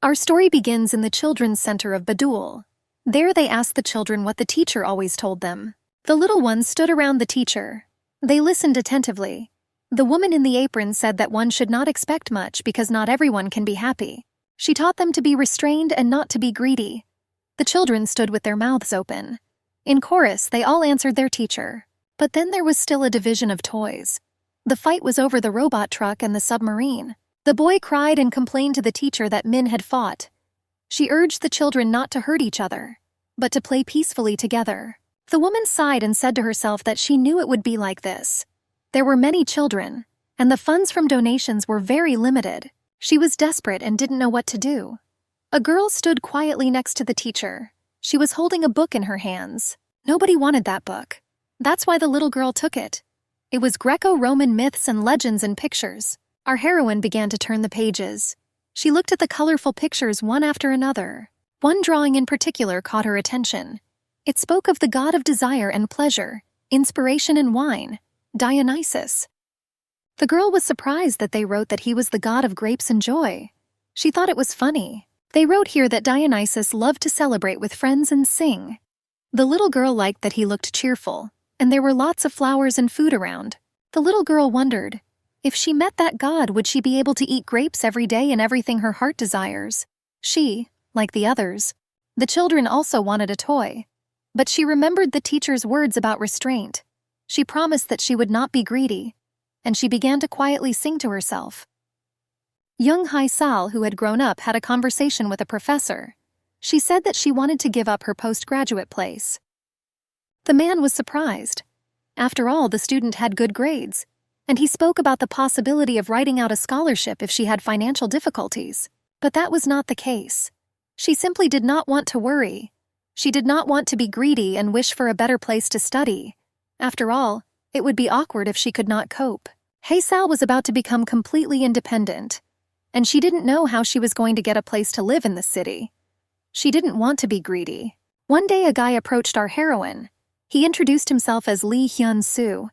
Our story begins in the children's center of Badul. There they asked the children what the teacher always told them. The little ones stood around the teacher. They listened attentively. The woman in the apron said that one should not expect much because not everyone can be happy. She taught them to be restrained and not to be greedy. The children stood with their mouths open. In chorus, they all answered their teacher. But then there was still a division of toys. The fight was over the robot truck and the submarine. The boy cried and complained to the teacher that Min had fought. She urged the children not to hurt each other, but to play peacefully together. The woman sighed and said to herself that she knew it would be like this. There were many children, and the funds from donations were very limited. She was desperate and didn't know what to do. A girl stood quietly next to the teacher. She was holding a book in her hands. Nobody wanted that book. That's why the little girl took it. It was Greco-Roman myths and legends and pictures. Our heroine began to turn the pages. She looked at the colorful pictures one after another. One drawing in particular caught her attention. It spoke of the god of desire and pleasure, inspiration and wine, Dionysus. The girl was surprised that they wrote that he was the god of grapes and joy. She thought it was funny. They wrote here that Dionysus loved to celebrate with friends and sing. The little girl liked that he looked cheerful, and there were lots of flowers and food around. The little girl wondered, if she met that god, would she be able to eat grapes every day and everything her heart desires? She, like the others, the children also wanted a toy. But she remembered the teacher's words about restraint. She promised that she would not be greedy, and she began to quietly sing to herself. Young Hae-sal, who had grown up, had a conversation with a professor. She said that she wanted to give up her postgraduate place. The man was surprised. After all, the student had good grades, and he spoke about the possibility of writing out a scholarship if she had financial difficulties. But that was not the case. She simply did not want to worry. She did not want to be greedy and wish for a better place to study. After all, it would be awkward if she could not cope. Hae-sal was about to become completely independent, and she didn't know how she was going to get a place to live in the city. She didn't want to be greedy. One day a guy approached our heroine. He introduced himself as Lee Hyun-soo.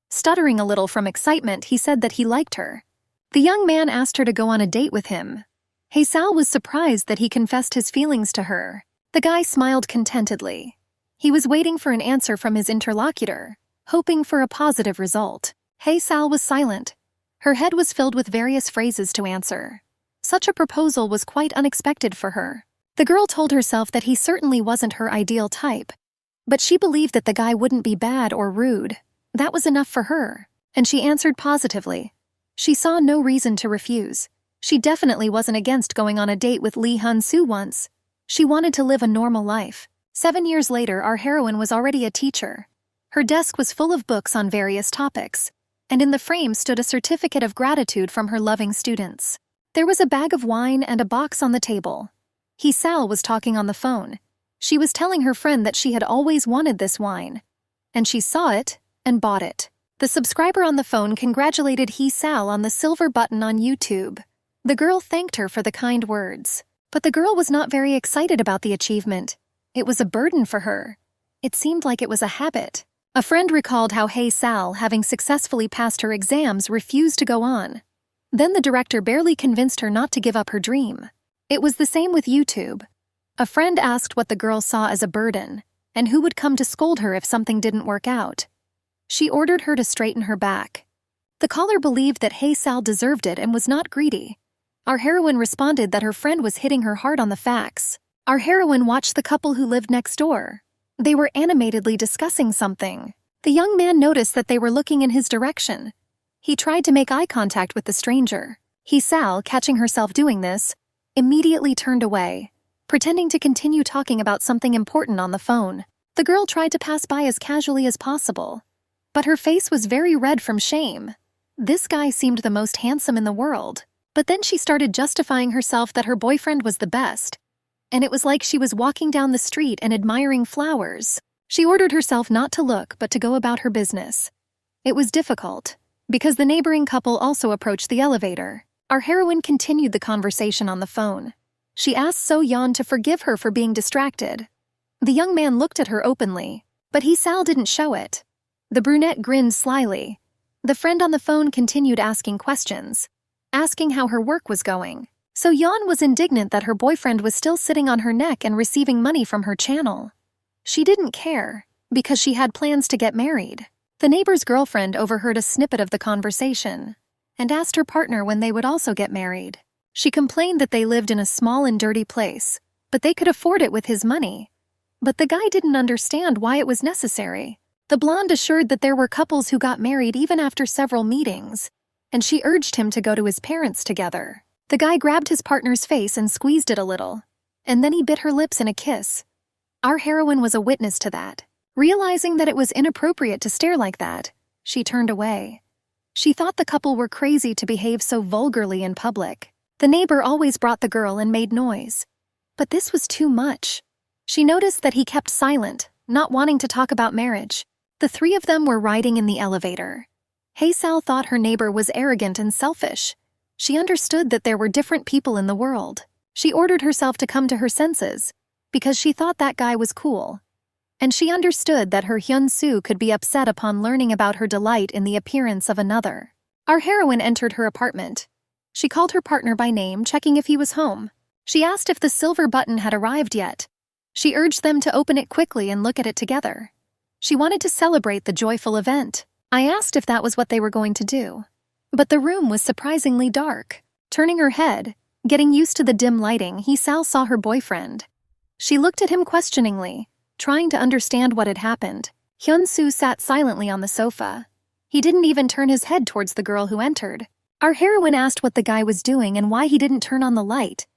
Stuttering a little from excitement, he said that he liked her. The young man asked her to go on a date with him. Hae-sal was surprised that he confessed his feelings to her. The guy smiled contentedly. He was waiting for an answer from his interlocutor, hoping for a positive result. Hae-sal was silent. Her head was filled with various phrases to answer. Such a proposal was quite unexpected for her. The girl told herself that he certainly wasn't her ideal type, but she believed that the guy wouldn't be bad or rude. That was enough for her, and she answered positively. She saw no reason to refuse. She definitely wasn't against going on a date with Lee Hyun-soo once. She wanted to live a normal life. 7 years later, our heroine was already a teacher. Her desk was full of books on various topics, and in the frame stood a certificate of gratitude from her loving students. There was a bag of wine and a box on the table. Hae-sal was talking on the phone. She was telling her friend that she had always wanted this wine, and she saw it and bought it. The subscriber on the phone congratulated Hae-sal on the silver button on YouTube. The girl thanked her for the kind words. But the girl was not very excited about the achievement. It was a burden for her. It seemed like it was a habit. A friend recalled how Hae-sal, having successfully passed her exams, refused to go on. Then the director barely convinced her not to give up her dream. It was the same with YouTube. A friend asked what the girl saw as a burden, and who would come to scold her if something didn't work out. She ordered her to straighten her back. The caller believed that Hae-sal deserved it and was not greedy. Our heroine responded that her friend was hitting her hard on the facts. Our heroine watched the couple who lived next door. They were animatedly discussing something. The young man noticed that they were looking in his direction. He tried to make eye contact with the stranger. Hae-sal, catching herself doing this, immediately turned away, pretending to continue talking about something important on the phone. The girl tried to pass by as casually as possible, but her face was very red from shame. This guy seemed the most handsome in the world. But then she started justifying herself that her boyfriend was the best, and it was like she was walking down the street and admiring flowers. She ordered herself not to look but to go about her business. It was difficult, because the neighboring couple also approached the elevator. Our heroine continued the conversation on the phone. She asked So-yeon to forgive her for being distracted. The young man looked at her openly, but Hae-sal didn't show it. The brunette grinned slyly. The friend on the phone continued asking questions, asking how her work was going. So Yeon was indignant that her boyfriend was still sitting on her neck and receiving money from her channel. She didn't care, because she had plans to get married. The neighbor's girlfriend overheard a snippet of the conversation and asked her partner when they would also get married. She complained that they lived in a small and dirty place, but they could afford it with his money. But the guy didn't understand why it was necessary. The blonde assured that there were couples who got married even after several meetings, and she urged him to go to his parents together. The guy grabbed his partner's face and squeezed it a little, and then he bit her lips in a kiss. Our heroine was a witness to that. Realizing that it was inappropriate to stare like that, she turned away. She thought the couple were crazy to behave so vulgarly in public. The neighbor always brought the girl and made noise. But this was too much. She noticed that he kept silent, not wanting to talk about marriage. The three of them were riding in the elevator. Hae-sal thought her neighbor was arrogant and selfish. She understood that there were different people in the world. She ordered herself to come to her senses, because she thought that guy was cool. And she understood that her Hyun-soo could be upset upon learning about her delight in the appearance of another. Our heroine entered her apartment. She called her partner by name, checking if he was home. She asked if the silver button had arrived yet. She urged them to open it quickly and look at it together. She wanted to celebrate the joyful event. I asked if that was what they were going to do. But the room was surprisingly dark. Turning her head, getting used to the dim lighting, Hae-sal saw her boyfriend. She looked at him questioningly, trying to understand what had happened. Hyun-soo sat silently on the sofa. He didn't even turn his head towards the girl who entered. Our heroine asked what the guy was doing and why he didn't turn on the light.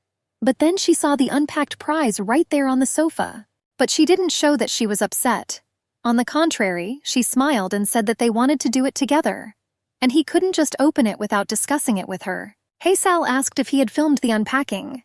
But then she saw the unpacked prize right there on the sofa. But she didn't show that she was upset. On the contrary, she smiled and said that they wanted to do it together. And he couldn't just open it without discussing it with her. Hae-sal asked if he had filmed the unpacking.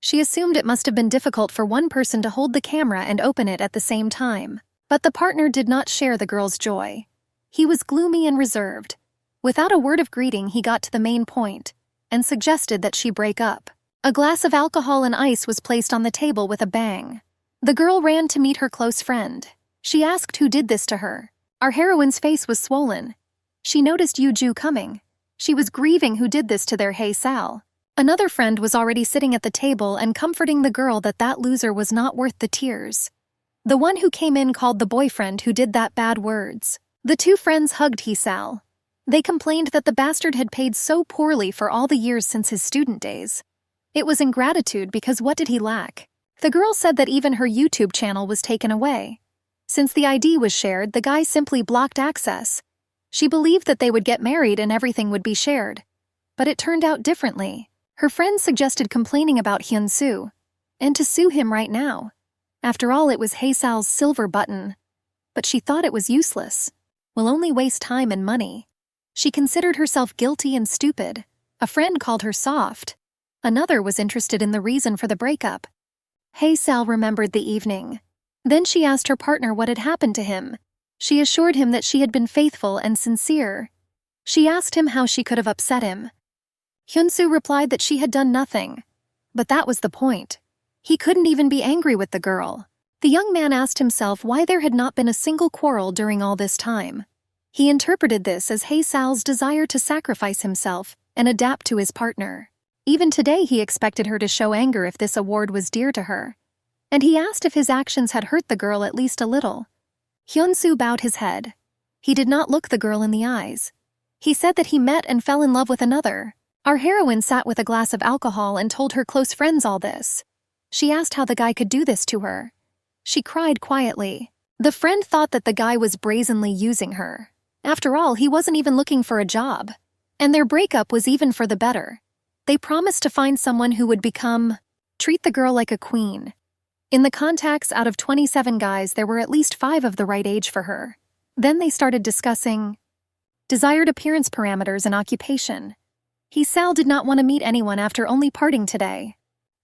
She assumed it must have been difficult for one person to hold the camera and open it at the same time. But the partner did not share the girl's joy. He was gloomy and reserved. Without a word of greeting, he got to the main point and suggested that she break up. A glass of alcohol and ice was placed on the table with a bang. The girl ran to meet her close friend. She asked who did this to her. Our heroine's face was swollen. She noticed Yoo-ju coming. She was grieving who did this to their Hae-sal. Another friend was already sitting at the table and comforting the girl that loser was not worth the tears. The one who came in called the boyfriend who did that bad words. The two friends hugged Hae-sal. They complained that the bastard had paid so poorly for all the years since his student days. It was ingratitude because what did he lack? The girl said that even her YouTube channel was taken away. Since the ID was shared, the guy simply blocked access. She believed that they would get married and everything would be shared. But it turned out differently. Her friends suggested complaining about Hyun-soo, and to sue him right now. After all, it was Hae-sal's silver button. But she thought it was useless. Will only waste time and money. She considered herself guilty and stupid. A friend called her soft. Another was interested in the reason for the breakup. Hae-sal remembered the evening. Then she asked her partner what had happened to him. She assured him that she had been faithful and sincere. She asked him how she could have upset him. Hyun-soo replied that she had done nothing. But that was the point. He couldn't even be angry with the girl. The young man asked himself why there had not been a single quarrel during all this time. He interpreted this as Hae-sal's desire to sacrifice himself and adapt to his partner. Even today he expected her to show anger if this award was dear to her. And he asked if his actions had hurt the girl at least a little. Hyun-soo bowed his head. He did not look the girl in the eyes. He said that he met and fell in love with another. Our heroine sat with a glass of alcohol and told her close friends all this. She asked how the guy could do this to her. She cried quietly. The friend thought that the guy was brazenly using her. After all, he wasn't even looking for a job. And their breakup was even for the better. They promised to find someone who would treat the girl like a queen. In the contacts out of 27 guys, there were at least 5 of the right age for her. Then they started discussing desired appearance parameters and occupation. Hae-sal did not want to meet anyone after only parting today.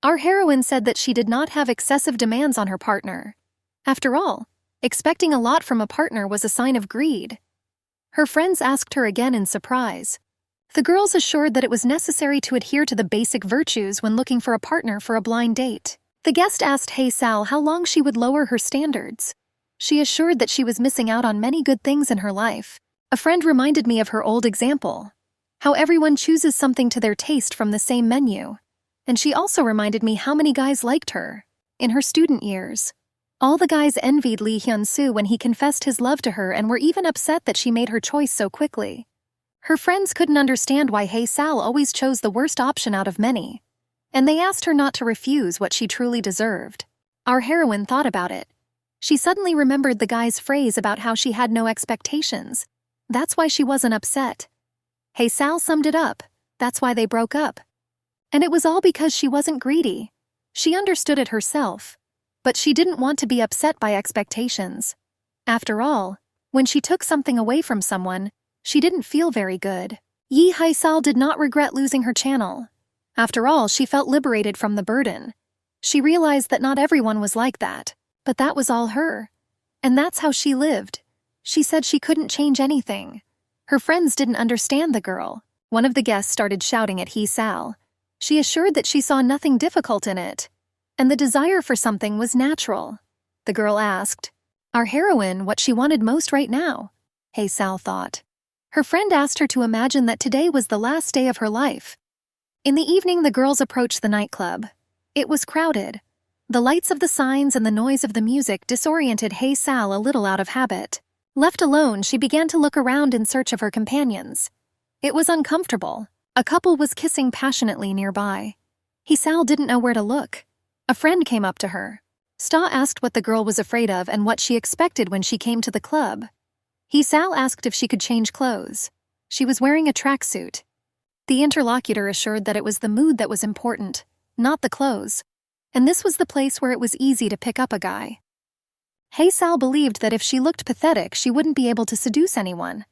Our heroine said that she did not have excessive demands on her partner. After all, expecting a lot from a partner was a sign of greed. Her friends asked her again in surprise. The girls assured that it was necessary to adhere to the basic virtues when looking for a partner for a blind date. The guest asked Hae-sal how long she would lower her standards. She assured that she was missing out on many good things in her life. A friend reminded me of her old example. How everyone chooses something to their taste from the same menu. And she also reminded me how many guys liked her. In her student years, all the guys envied Lee Hyun-soo when he confessed his love to her and were even upset that she made her choice so quickly. Her friends couldn't understand why Hae-sal always chose the worst option out of many, and they asked her not to refuse what she truly deserved. Our heroine thought about it. She suddenly remembered the guy's phrase about how she had no expectations. That's why she wasn't upset. Hae-sal summed it up. That's why they broke up. And it was all because she wasn't greedy. She understood it herself. But she didn't want to be upset by expectations. After all, when she took something away from someone, she didn't feel very good. Yi Hae-sal did not regret losing her channel. After all, she felt liberated from the burden. She realized that not everyone was like that, but that was all her. And that's how she lived. She said she couldn't change anything. Her friends didn't understand the girl. One of the guests started shouting at Hae-sal. She assured that she saw nothing difficult in it, and the desire for something was natural. The girl asked our heroine what she wanted most right now. Hae-sal thought. Her friend asked her to imagine that today was the last day of her life. In the evening, the girls approached the nightclub. It was crowded. The lights of the signs and the noise of the music disoriented Hae-sal a little out of habit. Left alone, she began to look around in search of her companions. It was uncomfortable. A couple was kissing passionately nearby. Hae-sal didn't know where to look. A friend came up to her. Sta asked what the girl was afraid of and what she expected when she came to the club. Hae-sal asked if she could change clothes. She was wearing a tracksuit. The interlocutor assured that it was the mood that was important, not the clothes. And this was the place where it was easy to pick up a guy. Hae-sal believed that if she looked pathetic, she wouldn't be able to seduce anyone.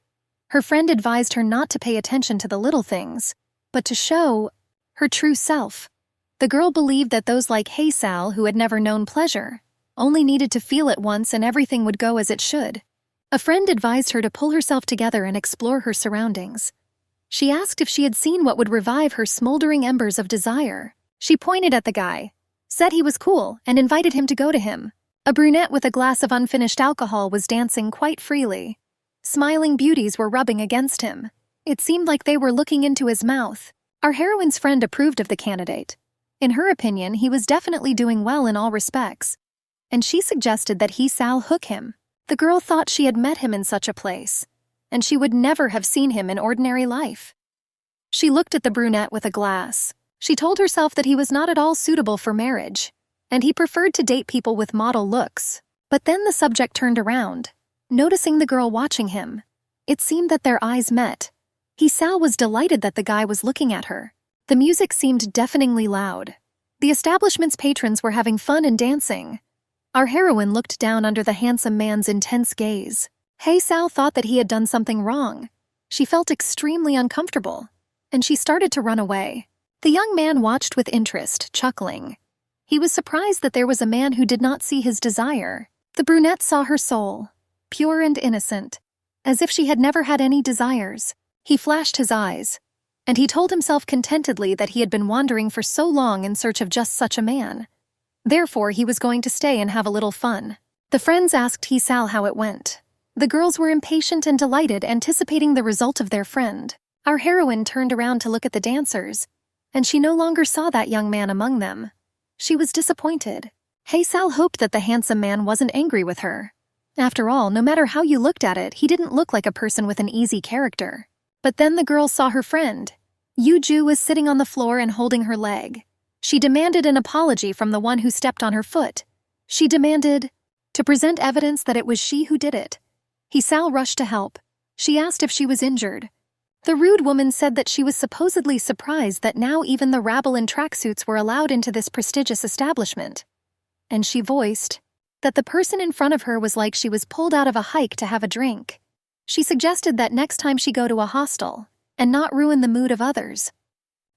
Her friend advised her not to pay attention to the little things, but to show her true self. The girl believed that those like Hae-sal, who had never known pleasure, only needed to feel it once and everything would go as it should. A friend advised her to pull herself together and explore her surroundings. She asked if she had seen what would revive her smoldering embers of desire. She pointed at the guy, said he was cool, and invited him to go to him. A brunette with a glass of unfinished alcohol was dancing quite freely. Smiling beauties were rubbing against him. It seemed like they were looking into his mouth. Our heroine's friend approved of the candidate. In her opinion, he was definitely doing well in all respects, and she suggested that Hae-sal hook him. The girl thought she had met him in such a place, and she would never have seen him in ordinary life. She looked at the brunette with a glass. She told herself that he was not at all suitable for marriage, and he preferred to date people with model looks. But then the subject turned around, noticing the girl watching him. It seemed that their eyes met. Hae-sal was delighted that the guy was looking at her. The music seemed deafeningly loud. The establishment's patrons were having fun and dancing. Our heroine looked down under the handsome man's intense gaze. Hae-sal thought that he had done something wrong. She felt extremely uncomfortable, and she started to run away. The young man watched with interest, chuckling. He was surprised that there was a man who did not see his desire. The brunette saw her soul, pure and innocent, as if she had never had any desires. He flashed his eyes, and he told himself contentedly that he had been wandering for so long in search of just such a man. Therefore, he was going to stay and have a little fun. The friends asked Hae-sal how it went. The girls were impatient and delighted, anticipating the result of their friend. Our heroine turned around to look at the dancers, and she no longer saw that young man among them. She was disappointed. Hae-sal hoped that the handsome man wasn't angry with her. After all, no matter how you looked at it, he didn't look like a person with an easy character. But then the girl saw her friend. Yoo-ju was sitting on the floor and holding her leg. She demanded an apology from the one who stepped on her foot. She demanded to present evidence that it was she who did it. Hae-sal rushed to help. She asked if she was injured. The rude woman said that she was supposedly surprised that now even the rabble in tracksuits were allowed into this prestigious establishment. And she voiced that the person in front of her was like she was pulled out of a hike to have a drink. She suggested that next time she go to a hostel and not ruin the mood of others.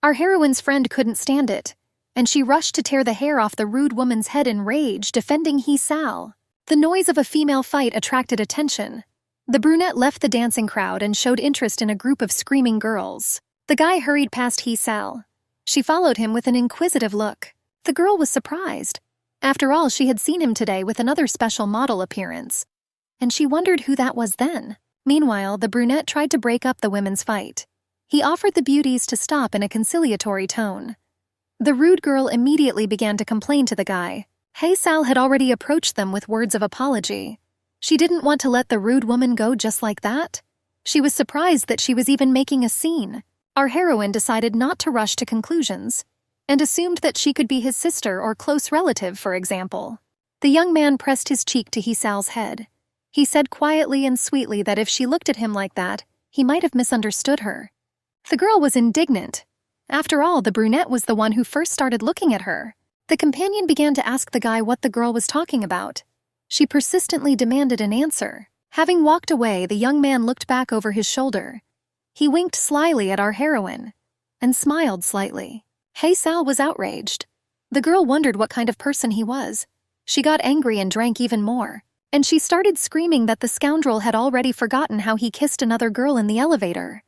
Our heroine's friend couldn't stand it, and she rushed to tear the hair off the rude woman's head in rage, defending Hae-sal. The noise of a female fight attracted attention. The brunette left the dancing crowd and showed interest in a group of screaming girls. The guy hurried past Hae-sal. She followed him with an inquisitive look. The girl was surprised. After all, she had seen him today with another special model appearance, and she wondered who that was then. Meanwhile, the brunette tried to break up the women's fight. He offered the beauties to stop in a conciliatory tone. The rude girl immediately began to complain to the guy. Hae-sal had already approached them with words of apology. She didn't want to let the rude woman go just like that. She was surprised that she was even making a scene. Our heroine decided not to rush to conclusions, and assumed that she could be his sister or close relative, for example. The young man pressed his cheek to Hae-sal's head. He said quietly and sweetly that if she looked at him like that, he might have misunderstood her. The girl was indignant. After all, the brunette was the one who first started looking at her. The companion began to ask the guy what the girl was talking about. She persistently demanded an answer. Having walked away, the young man looked back over his shoulder. He winked slyly at our heroine and smiled slightly. Hae-sal was outraged. The girl wondered what kind of person he was. She got angry and drank even more, and she started screaming that the scoundrel had already forgotten how he kissed another girl in the elevator.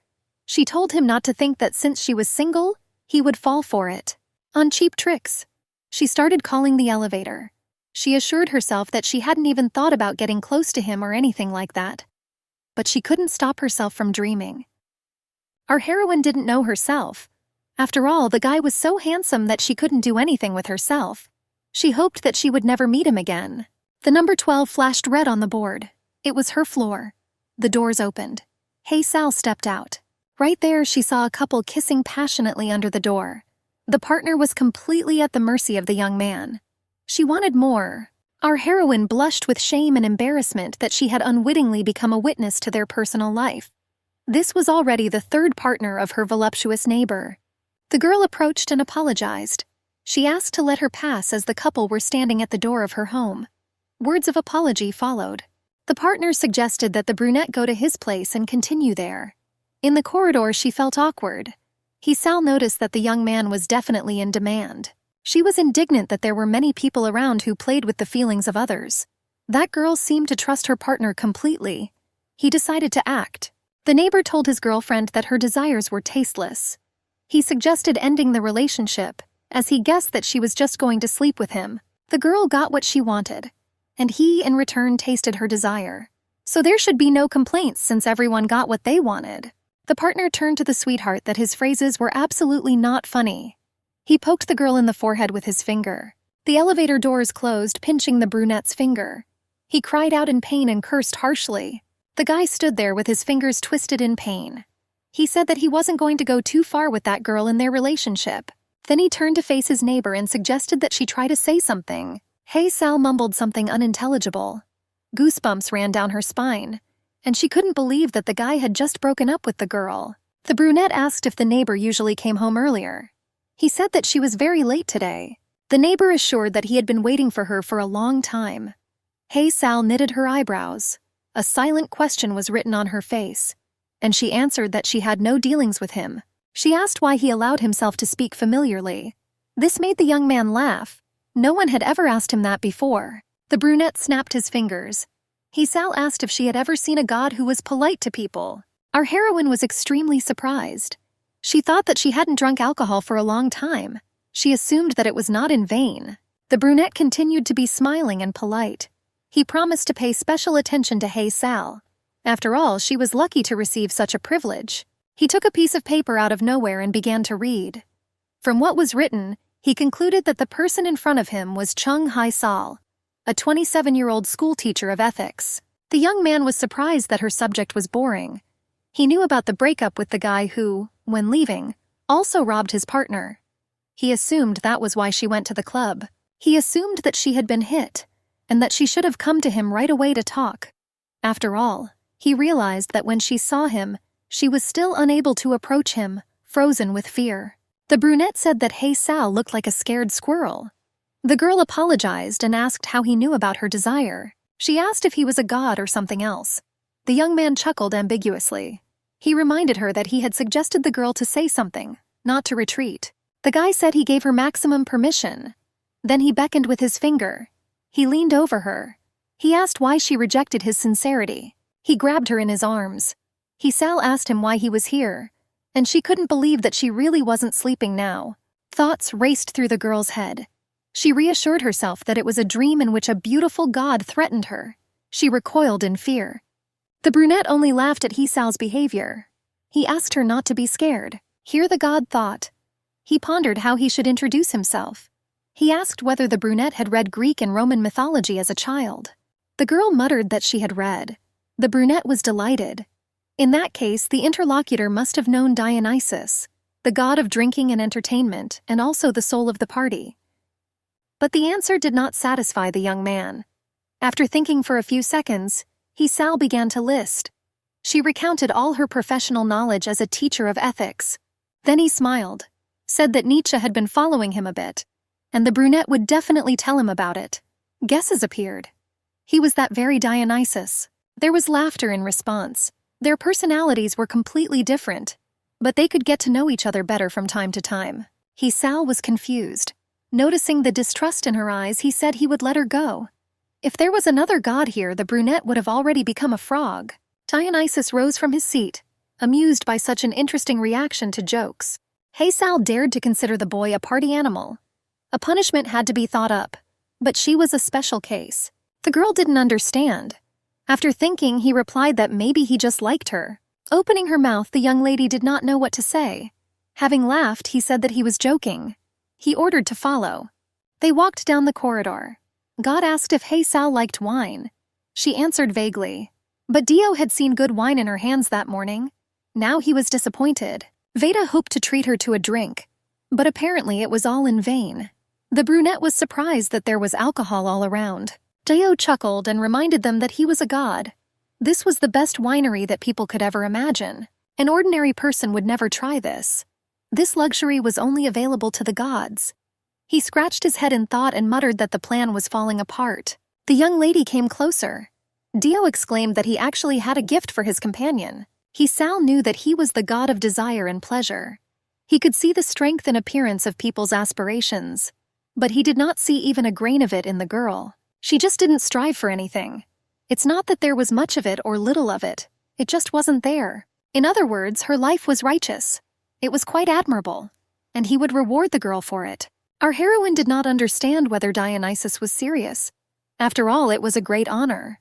She told him not to think that since she was single, he would fall for it. On cheap tricks. She started calling the elevator. She assured herself that she hadn't even thought about getting close to him or anything like that. But she couldn't stop herself from dreaming. Our heroine didn't know herself. After all, the guy was so handsome that she couldn't do anything with herself. She hoped that she would never meet him again. The number 12 flashed red on the board. It was her floor. The doors opened. Hae-sal stepped out. Right there, she saw a couple kissing passionately under the door. The partner was completely at the mercy of the young man. She wanted more. Our heroine blushed with shame and embarrassment that she had unwittingly become a witness to their personal life. This was already the third partner of her voluptuous neighbor. The girl approached and apologized. She asked to let her pass as the couple were standing at the door of her home. Words of apology followed. The partner suggested that the brunette go to his place and continue there. In the corridor, she felt awkward. Hae-sal noticed that the young man was definitely in demand. She was indignant that there were many people around who played with the feelings of others. That girl seemed to trust her partner completely. He decided to act. The neighbor told his girlfriend that her desires were tasteless. He suggested ending the relationship, as he guessed that she was just going to sleep with him. The girl got what she wanted, and he, in return, tasted her desire. So there should be no complaints since everyone got what they wanted. The partner turned to the sweetheart that his phrases were absolutely not funny. He poked the girl in the forehead with his finger. The elevator doors closed, pinching the brunette's finger. He cried out in pain and cursed harshly. The guy stood there with his fingers twisted in pain. He said that he wasn't going to go too far with that girl in their relationship. Then he turned to face his neighbor and suggested that she try to say something. Hae-sal mumbled something unintelligible. Goosebumps ran down her spine, and she couldn't believe that the guy had just broken up with the girl. The brunette asked if the neighbor usually came home earlier. He said that she was very late today. The neighbor assured that he had been waiting for her for a long time. Hae-sal knitted her eyebrows. A silent question was written on her face, and she answered that she had no dealings with him. She asked why he allowed himself to speak familiarly. This made the young man laugh. No one had ever asked him that before. The brunette snapped his fingers. Hae-sal asked if she had ever seen a god who was polite to people. Our heroine was extremely surprised. She thought that she hadn't drunk alcohol for a long time. She assumed that it was not in vain. The brunette continued to be smiling and polite. He promised to pay special attention to Hae-sal. After all, she was lucky to receive such a privilege. He took a piece of paper out of nowhere and began to read. From what was written, he concluded that the person in front of him was Chung Hae-sal, a 27-year-old schoolteacher of ethics. The young man was surprised that her subject was boring. He knew about the breakup with the guy who, when leaving, also robbed his partner. He assumed that was why she went to the club. He assumed that she had been hit, and that she should have come to him right away to talk. After all, he realized that when she saw him, she was still unable to approach him, frozen with fear. The brunette said that Hae-sal looked like a scared squirrel. The girl apologized and asked how he knew about her desire. She asked if he was a god or something else. The young man chuckled ambiguously. He reminded her that he had suggested the girl to say something, not to retreat. The guy said he gave her maximum permission. Then he beckoned with his finger. He leaned over her. He asked why she rejected his sincerity. He grabbed her in his arms. Hae-sal asked him why he was here, and she couldn't believe that she really wasn't sleeping now. Thoughts raced through the girl's head. She reassured herself that it was a dream in which a beautiful god threatened her. She recoiled in fear. The brunette only laughed at Hae-sal's behavior. He asked her not to be scared. Here the god thought, He pondered how he should introduce himself. He asked whether the brunette had read Greek and Roman mythology as a child. The girl muttered that she had read. The brunette was delighted. In that case, the interlocutor must have known Dionysus, the god of drinking and entertainment, and also the soul of the party. But the answer did not satisfy the young man. After thinking for a few seconds, Sal began to list. She recounted all her professional knowledge as a teacher of ethics. Then he smiled, said that Nietzsche had been following him a bit, and the brunette would definitely tell him about it. Guesses appeared. He was that very Dionysus. There was laughter in response. Their personalities were completely different, but they could get to know each other better from time to time. Sal was confused. Noticing the distrust in her eyes, he said he would let her go. If there was another god here, the brunette would have already become a frog. Dionysus rose from his seat, amused by such an interesting reaction to jokes. Sal dared to consider the boy a party animal. A punishment had to be thought up, but she was a special case. The girl didn't understand. After thinking, he replied that maybe he just liked her. Opening her mouth, the young lady did not know what to say. Having laughed, he said that he was joking. He ordered to follow. They walked down the corridor. God asked if Sal liked wine. She answered vaguely. But Dio had seen good wine in her hands that morning. Now he was disappointed. Veda hoped to treat her to a drink, but apparently it was all in vain. The brunette was surprised that there was alcohol all around. Dio chuckled and reminded them that he was a god. This was the best winery that people could ever imagine. An ordinary person would never try this. This luxury was only available to the gods. He scratched his head in thought and muttered that the plan was falling apart. The young lady came closer. Dio exclaimed that he actually had a gift for his companion. Sal knew that he was the god of desire and pleasure. He could see the strength and appearance of people's aspirations, but he did not see even a grain of it in the girl. She just didn't strive for anything. It's not that there was much of it or little of it. It just wasn't there. In other words, her life was righteous. It was quite admirable, and he would reward the girl for it. Our heroine did not understand whether Dionysus was serious. After all, it was a great honor.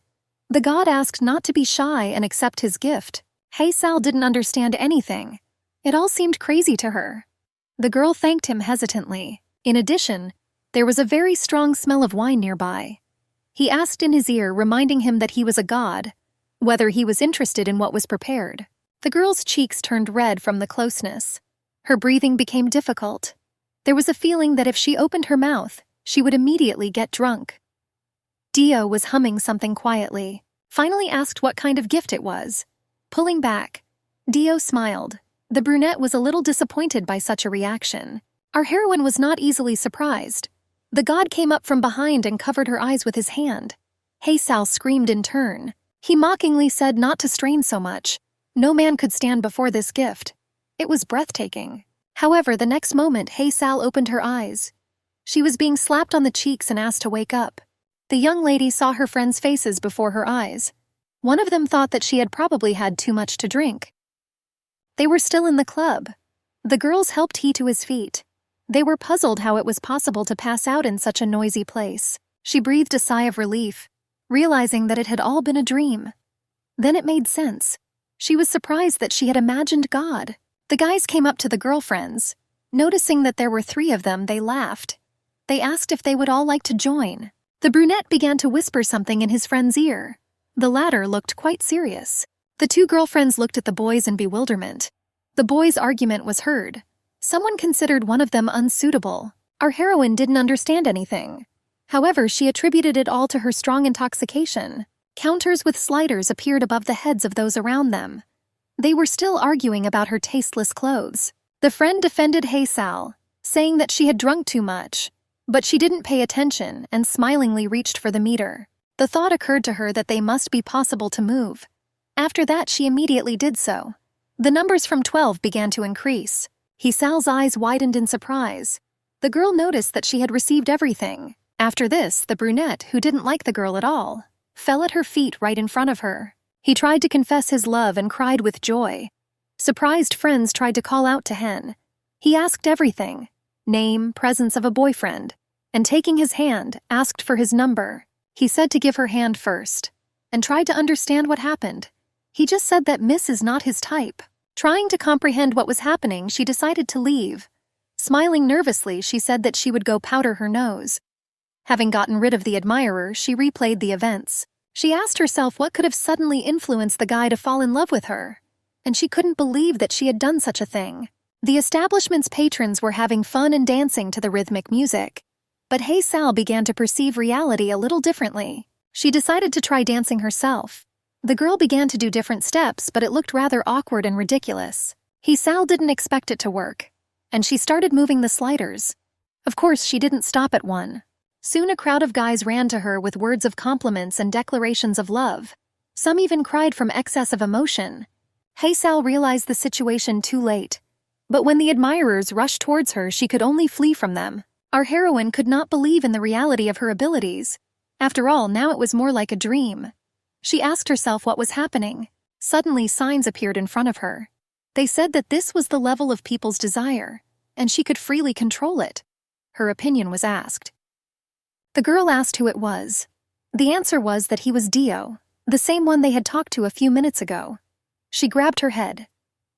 The god asked not to be shy and accept his gift. Sal didn't understand anything. It all seemed crazy to her. The girl thanked him hesitantly. In addition, there was a very strong smell of wine nearby. He asked in his ear, reminding him that he was a god, whether he was interested in what was prepared. The girl's cheeks turned red from the closeness. Her breathing became difficult. There was a feeling that if she opened her mouth, she would immediately get drunk. Dio was humming something quietly, finally asked what kind of gift it was. Pulling back, Dio smiled. The brunette was a little disappointed by such a reaction. Our heroine was not easily surprised. The god came up from behind and covered her eyes with his hand. Sal screamed in turn. He mockingly said not to strain so much. No man could stand before this gift. It was breathtaking. However, the next moment, Sal opened her eyes. She was being slapped on the cheeks and asked to wake up. The young lady saw her friends' faces before her eyes. One of them thought that she had probably had too much to drink. They were still in the club. The girls helped he to his feet. They were puzzled how it was possible to pass out in such a noisy place. She breathed a sigh of relief, realizing that it had all been a dream. Then it made sense. She was surprised that she had imagined God. The guys came up to the girlfriends. Noticing that there were 3 of them, they laughed. They asked if they would all like to join. The brunette began to whisper something in his friend's ear. The latter looked quite serious. The 2 girlfriends looked at the boys in bewilderment. The boys' argument was heard. Someone considered one of them unsuitable. Our heroine didn't understand anything. However, she attributed it all to her strong intoxication. Counters with sliders appeared above the heads of those around them. They were still arguing about her tasteless clothes. The friend defended Sal, saying that she had drunk too much. But she didn't pay attention and smilingly reached for the meter. The thought occurred to her that they must be possible to move. After that, she immediately did so. The numbers from 12 began to increase. Sal's eyes widened in surprise. The girl noticed that she had received everything. After this, the brunette, who didn't like the girl at all, fell at her feet right in front of her. He tried to confess his love and cried with joy. Surprised friends tried to call out to Hen. He asked everything: name, presence of a boyfriend, and taking his hand, asked for his number. He said to give her hand first, and tried to understand what happened. He just said that Miss is not his type. Trying to comprehend what was happening, she decided to leave. Smiling nervously, she said that she would go powder her nose. Having gotten rid of the admirer, she replayed the events. She asked herself what could have suddenly influenced the guy to fall in love with her. And she couldn't believe that she had done such a thing. The establishment's patrons were having fun and dancing to the rhythmic music. But Hey Sal began to perceive reality a little differently. She decided to try dancing herself. The girl began to do different steps, but it looked rather awkward and ridiculous. Hey Sal didn't expect it to work. And she started moving the sliders. Of course, she didn't stop at one. Soon a crowd of guys ran to her with words of compliments and declarations of love. Some even cried from excess of emotion. Hey Sal realized the situation too late. But when the admirers rushed towards her, she could only flee from them. Our heroine could not believe in the reality of her abilities. After all, now it was more like a dream. She asked herself what was happening. Suddenly, signs appeared in front of her. They said that this was the level of people's desire, and she could freely control it. Her opinion was asked. The girl asked who it was. The answer was that he was Dio, the same one they had talked to a few minutes ago. She grabbed her head.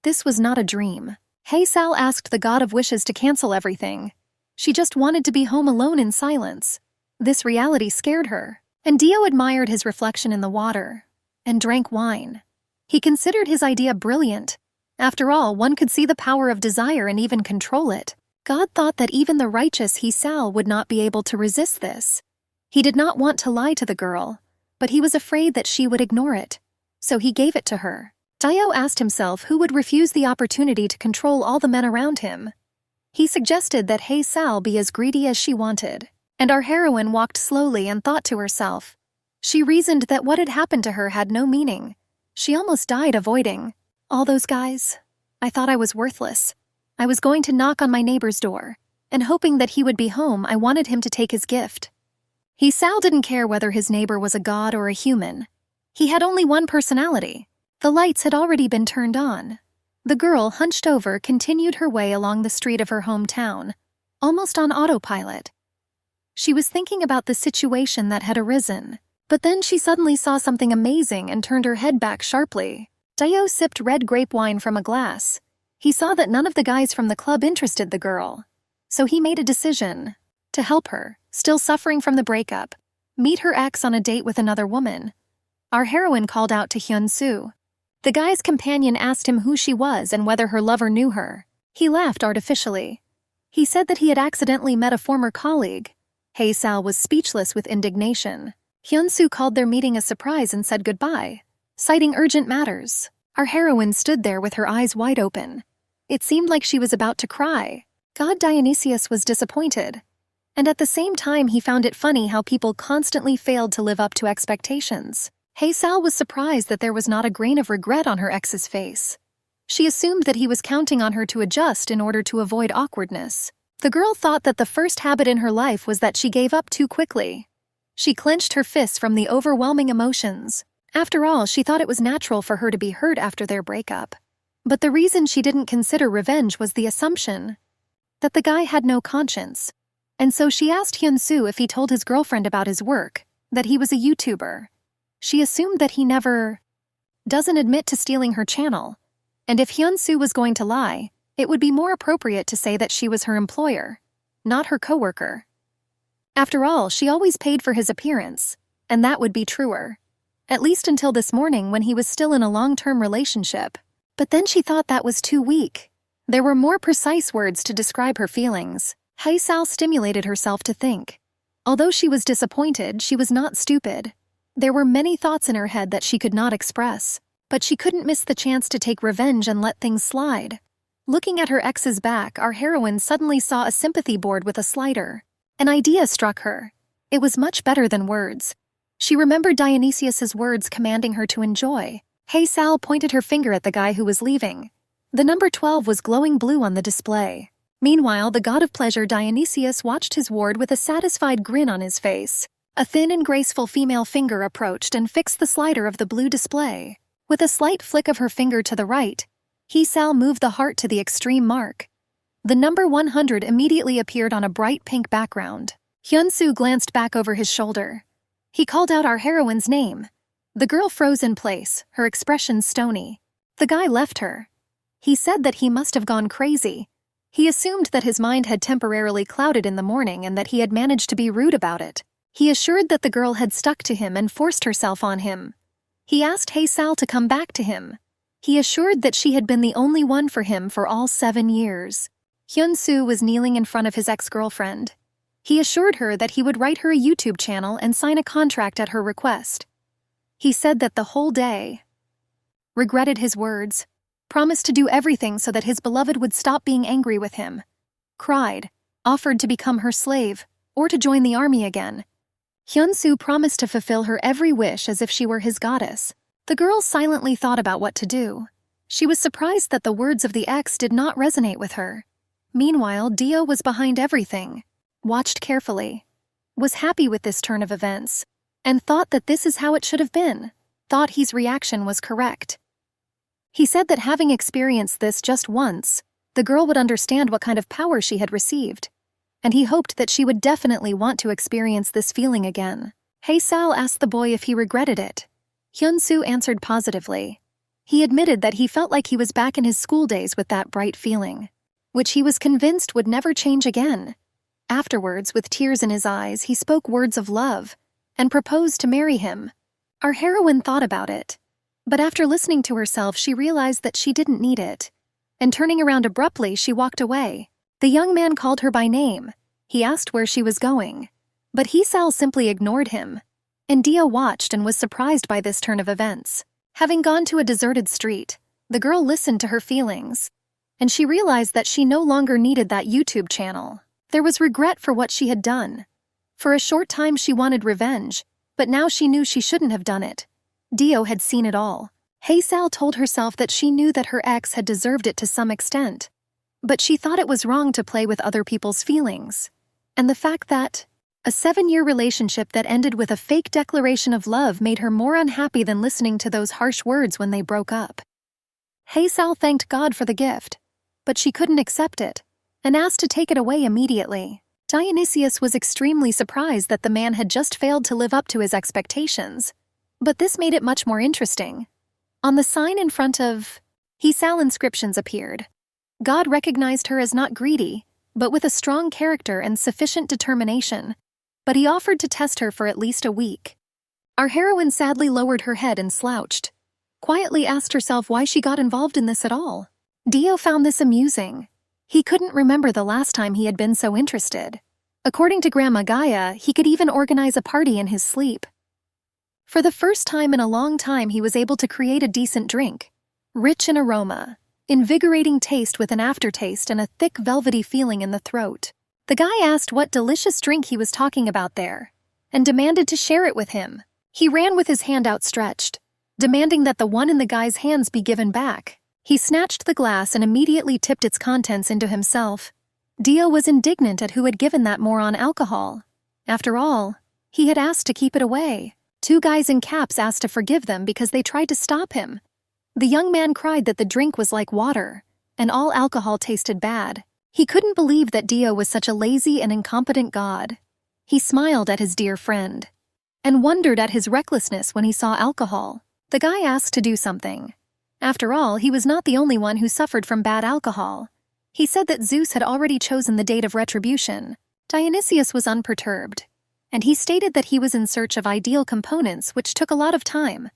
This was not a dream. Hey Sal asked the god of wishes to cancel everything. She just wanted to be home alone in silence. This reality scared her, and Dio admired his reflection in the water and drank wine. He considered his idea brilliant. After all, one could see the power of desire and even control it. God thought that even the righteous Hey Sal would not be able to resist this. He did not want to lie to the girl, but he was afraid that she would ignore it, so he gave it to her. Dio asked himself who would refuse the opportunity to control all the men around him. He suggested that Hey Sal be as greedy as she wanted, and our heroine walked slowly and thought to herself. She reasoned that what had happened to her had no meaning. She almost died avoiding all those guys. I thought I was worthless. I was going to knock on my neighbor's door, and hoping that he would be home, I wanted him to take his gift. Hey Sal didn't care whether his neighbor was a god or a human. He had only one personality. The lights had already been turned on. The girl, hunched over, continued her way along the street of her hometown, almost on autopilot. She was thinking about the situation that had arisen, but then she suddenly saw something amazing and turned her head back sharply. Dio sipped red grape wine from a glass. He saw that none of the guys from the club interested the girl, so he made a decision to help her, still suffering from the breakup, meet her ex on a date with another woman. Our heroine called out to Hyun-soo. The guy's companion asked him who she was and whether her lover knew her. He laughed artificially. He said that he had accidentally met a former colleague. Hey Sal was speechless with indignation. Hyun-soo called their meeting a surprise and said goodbye, citing urgent matters. Our heroine stood there with her eyes wide open. It seemed like she was about to cry. God Dionysius was disappointed. And at the same time, he found it funny how people constantly failed to live up to expectations. Hey Sal was surprised that there was not a grain of regret on her ex's face. She assumed that he was counting on her to adjust in order to avoid awkwardness. The girl thought that the first habit in her life was that she gave up too quickly. She clenched her fists from the overwhelming emotions. After all, she thought it was natural for her to be hurt after their breakup. But the reason she didn't consider revenge was the assumption that the guy had no conscience. And so she asked Hyun-soo if he told his girlfriend about his work, that he was a YouTuber. She assumed that he never doesn't admit to stealing her channel. And if Hyun-soo was going to lie, it would be more appropriate to say that she was her employer, not her coworker. After all, she always paid for his appearance, and that would be truer. At least until this morning when he was still in a long-term relationship. But then she thought that was too weak. There were more precise words to describe her feelings. Hey Sal stimulated herself to think. Although she was disappointed, she was not stupid. There were many thoughts in her head that she could not express, but she couldn't miss the chance to take revenge and let things slide. Looking at her ex's back, our heroine suddenly saw a sympathy board with a slider. An idea struck her. It was much better than words. She remembered Dionysius's words commanding her to enjoy. Hey Sal pointed her finger at the guy who was leaving. The number 12 was glowing blue on the display. Meanwhile, the god of pleasure Dionysius watched his ward with a satisfied grin on his face. A thin and graceful female finger approached and fixed the slider of the blue display. With a slight flick of her finger to the right, Hey Sal moved the heart to the extreme mark. The number 100 immediately appeared on a bright pink background. Hyun-soo glanced back over his shoulder. He called out our heroine's name. The girl froze in place, her expression stony. The guy left her. He said that he must have gone crazy. He assumed that his mind had temporarily clouded in the morning and that he had managed to be rude about it. He assured that the girl had stuck to him and forced herself on him. He asked Hae-sal to come back to him. He assured that she had been the only one for him for all 7 years. Hyun-soo was kneeling in front of his ex-girlfriend. He assured her that he would write her a YouTube channel and sign a contract at her request. He said that the whole day, regretted his words, promised to do everything so that his beloved would stop being angry with him, cried, offered to become her slave, or to join the army again. Hyun-soo promised to fulfill her every wish as if she were his goddess. The girl silently thought about what to do. She was surprised that the words of the ex did not resonate with her. Meanwhile, Dio was behind everything, watched carefully, was happy with this turn of events, and thought that this is how it should have been, thought his reaction was correct. He said that having experienced this just once, the girl would understand what kind of power she had received, and he hoped that she would definitely want to experience this feeling again. Hae-sal asked the boy if he regretted it. Hyun-soo answered positively. He admitted that he felt like he was back in his school days with that bright feeling, which he was convinced would never change again. Afterwards, with tears in his eyes, he spoke words of love and proposed to marry him. Our heroine thought about it, but after listening to herself, she realized that she didn't need it, and turning around abruptly, she walked away. The young man called her by name. He asked where she was going, but Hae-sal simply ignored him, and Dio watched and was surprised by this turn of events. Having gone to a deserted street, the girl listened to her feelings, and she realized that she no longer needed that YouTube channel. There was regret for what she had done. For a short time she wanted revenge, but now she knew she shouldn't have done it. Dio had seen it all. Hae-sal told herself that she knew that her ex had deserved it to some extent, but she thought it was wrong to play with other people's feelings. And the fact that a 7-year relationship that ended with a fake declaration of love made her more unhappy than listening to those harsh words when they broke up. Hae-sal thanked God for the gift, but she couldn't accept it, and asked to take it away immediately. Dionysius was extremely surprised that the man had just failed to live up to his expectations, but this made it much more interesting. On the sign in front of Hae-sal, inscriptions appeared. God recognized her as not greedy, but with a strong character and sufficient determination, but he offered to test her for at least a week. Our heroine sadly lowered her head and slouched, quietly asked herself why she got involved in this at all. Dio found this amusing. He couldn't remember the last time he had been so interested. According to Grandma Gaia, he could even organize a party in his sleep. For the first time in a long time, he was able to create a decent drink, rich in aroma, invigorating taste with an aftertaste and a thick velvety feeling in the throat. The guy asked what delicious drink he was talking about there, and demanded to share it with him. He ran with his hand outstretched, demanding that the one in the guy's hands be given back. He snatched the glass and immediately tipped its contents into himself. Dio was indignant at who had given that moron alcohol. After all, he had asked to keep it away. 2 guys in caps asked to forgive them because they tried to stop him. The young man cried that the drink was like water, and all alcohol tasted bad. He couldn't believe that Dio was such a lazy and incompetent god. He smiled at his dear friend, and wondered at his recklessness when he saw alcohol. The guy asked to do something. After all, he was not the only one who suffered from bad alcohol. He said that Zeus had already chosen the date of retribution. Dionysius was unperturbed, and he stated that he was in search of ideal components, which took a lot of time.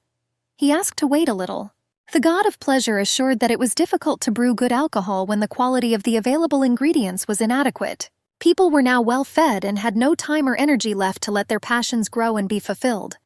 He asked to wait a little. The god of pleasure assured that it was difficult to brew good alcohol when the quality of the available ingredients was inadequate. People were now well fed and had no time or energy left to let their passions grow and be fulfilled.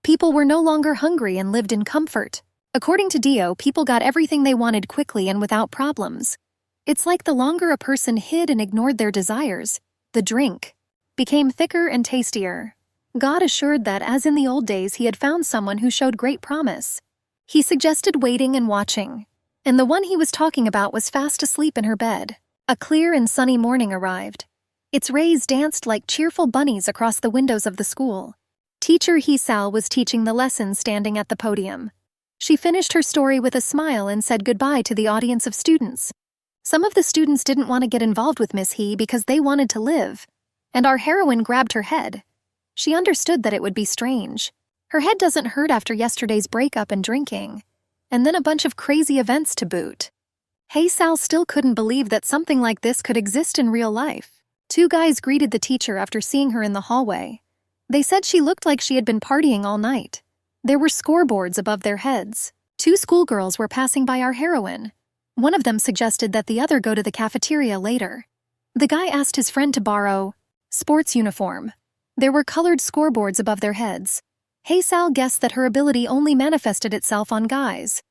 People were no longer hungry and lived in comfort. According to Dio, people got everything they wanted quickly and without problems. It's like the longer a person hid and ignored their desires, the drink became thicker and tastier. God assured that, as in the old days, he had found someone who showed great promise. He suggested waiting and watching, and the one he was talking about was fast asleep in her bed. A clear and sunny morning arrived. Its rays danced like cheerful bunnies across the windows of the school. Teacher Hae-sal was teaching the lesson standing at the podium. She finished her story with a smile and said goodbye to the audience of students. Some of the students didn't want to get involved with Miss He because they wanted to live, and our heroine grabbed her head. She understood that it would be strange. Her head doesn't hurt after yesterday's breakup and drinking, and then a bunch of crazy events to boot. Hey Sal still couldn't believe that something like this could exist in real life. Two guys greeted the teacher after seeing her in the hallway. They said she looked like she had been partying all night. There were scoreboards above their heads. Two schoolgirls were passing by our heroine. One of them suggested that the other go to the cafeteria later. The guy asked his friend to borrow sports uniform. There were colored scoreboards above their heads. Hey Sal guessed that her ability only manifested itself on guys.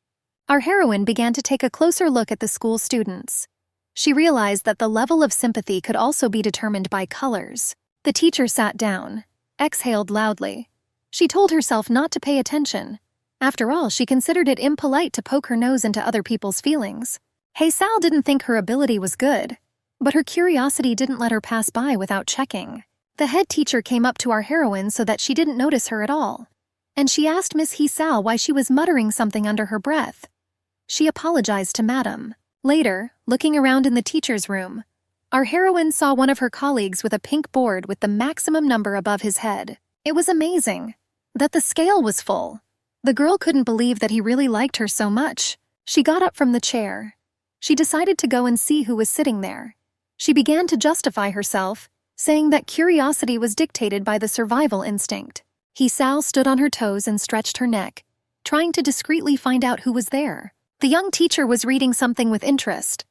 Our heroine began to take a closer look at the school students. She realized that the level of sympathy could also be determined by colors. The teacher sat down, exhaled loudly. She told herself not to pay attention. After all, she considered it impolite to poke her nose into other people's feelings. Hey Sal didn't think her ability was good, but her curiosity didn't let her pass by without checking. The head teacher came up to our heroine so that she didn't notice her at all, and she asked Miss He Sal why she was muttering something under her breath. She apologized to Madam. Later, looking around in the teacher's room, our heroine saw one of her colleagues with a pink board with the maximum number above his head. It was amazing that the scale was full. The girl couldn't believe that he really liked her so much. She got up from the chair. She decided to go and see who was sitting there. She began to justify herself, saying that curiosity was dictated by the survival instinct. He Sal stood on her toes and stretched her neck, trying to discreetly find out who was there. The young teacher was reading something with interest.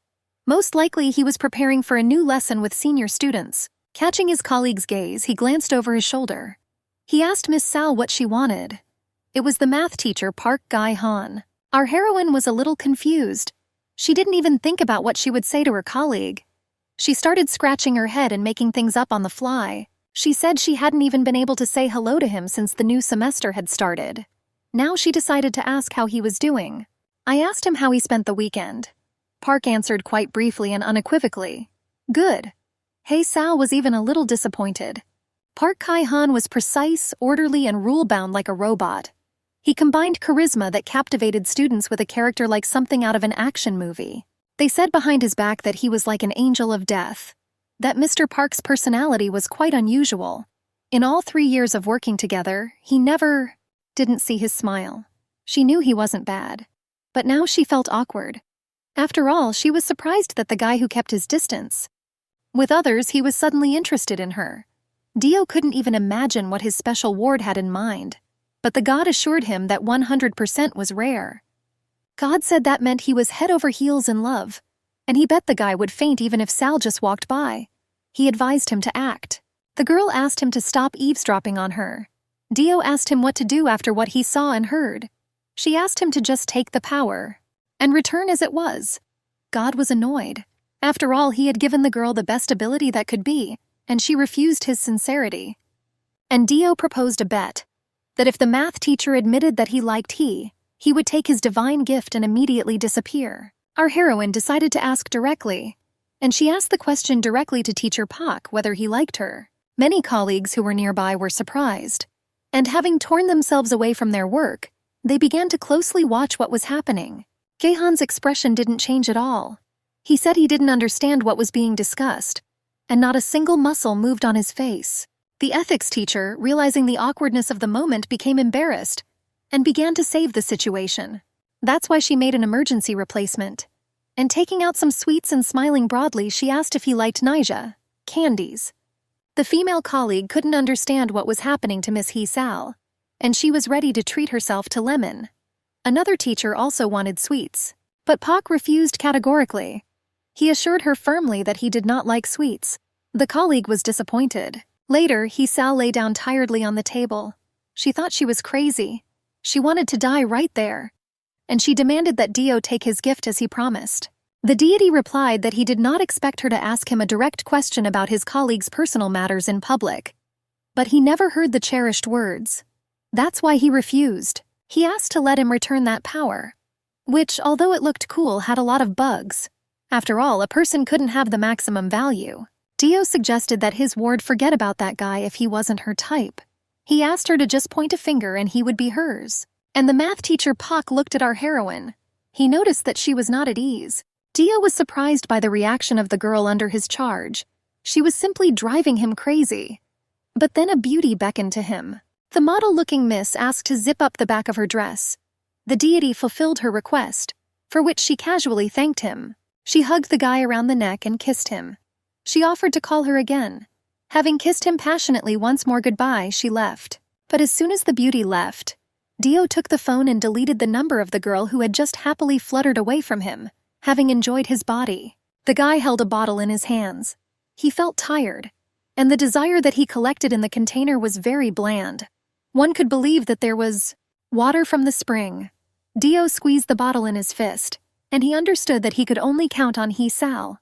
Most likely he was preparing for a new lesson with senior students. Catching his colleague's gaze, he glanced over his shoulder. He asked Miss Sal what she wanted. It was the math teacher, Park Gai-han. Our heroine was a little confused. She didn't even think about what she would say to her colleague. She started scratching her head and making things up on the fly. She said she hadn't even been able to say hello to him since the new semester had started. Now she decided to ask how he was doing. I asked him how he spent the weekend. Park answered quite briefly and unequivocally. Good. Hey Sal was even a little disappointed. Park Kai-han was precise, orderly, and rule-bound like a robot. He combined charisma that captivated students with a character like something out of an action movie. They said behind his back that he was like an angel of death. That Mr. Park's personality was quite unusual. In all 3 years of working together, he never didn't see his smile. She knew he wasn't bad. But now she felt awkward. After all, she was surprised that the guy who kept his distance. With others, he was suddenly interested in her. Dio couldn't even imagine what his special ward had in mind. But the god assured him that 100% was rare. God said that meant he was head over heels in love, and he bet the guy would faint even if Sal just walked by. He advised him to act. The girl asked him to stop eavesdropping on her. Dio asked him what to do after what he saw and heard. She asked him to just take the power and return as it was. God was annoyed. After all, he had given the girl the best ability that could be, and she refused his sincerity. And Dio proposed a bet, that if the math teacher admitted that he liked he would take his divine gift and immediately disappear. Our heroine decided to ask directly, and she asked the question directly to Teacher Pak whether he liked her. Many colleagues who were nearby were surprised, and having torn themselves away from their work, they began to closely watch what was happening. Gaehan's expression didn't change at all. He said he didn't understand what was being discussed, and not a single muscle moved on his face. The ethics teacher, realizing the awkwardness of the moment, became embarrassed and began to save the situation. That's why she made an emergency replacement. And taking out some sweets and smiling broadly, she asked if he liked Naija, candies. The female colleague couldn't understand what was happening to Miss He Sal, and she was ready to treat herself to lemon. Another teacher also wanted sweets, but Pak refused categorically. He assured her firmly that he did not like sweets. The colleague was disappointed. Later, He Sal lay down tiredly on the table. She thought she was crazy. She wanted to die right there, and she demanded that Dio take his gift as he promised. The deity replied that he did not expect her to ask him a direct question about his colleague's personal matters in public. But he never heard the cherished words. That's why he refused. He asked to let him return that power, which, although it looked cool, had a lot of bugs. After all, a person couldn't have the maximum value. Dio suggested that his ward forget about that guy if he wasn't her type. He asked her to just point a finger and he would be hers. And the math teacher Pak looked at our heroine. He noticed that she was not at ease. Dio was surprised by the reaction of the girl under his charge. She was simply driving him crazy. But then a beauty beckoned to him. The model-looking miss asked to zip up the back of her dress. The deity fulfilled her request. for which she casually thanked him. She hugged the guy around the neck and kissed him. She offered to call her again. Having kissed him passionately once more goodbye, she left. But as soon as the beauty left, Dio took the phone and deleted the number of the girl who had just happily fluttered away from him, having enjoyed his body. The guy held a bottle in his hands. He felt tired, and the desire that he collected in the container was very bland. One could believe that there was water from the spring. Dio squeezed the bottle in his fist, and he understood that he could only count on Hee-Sal.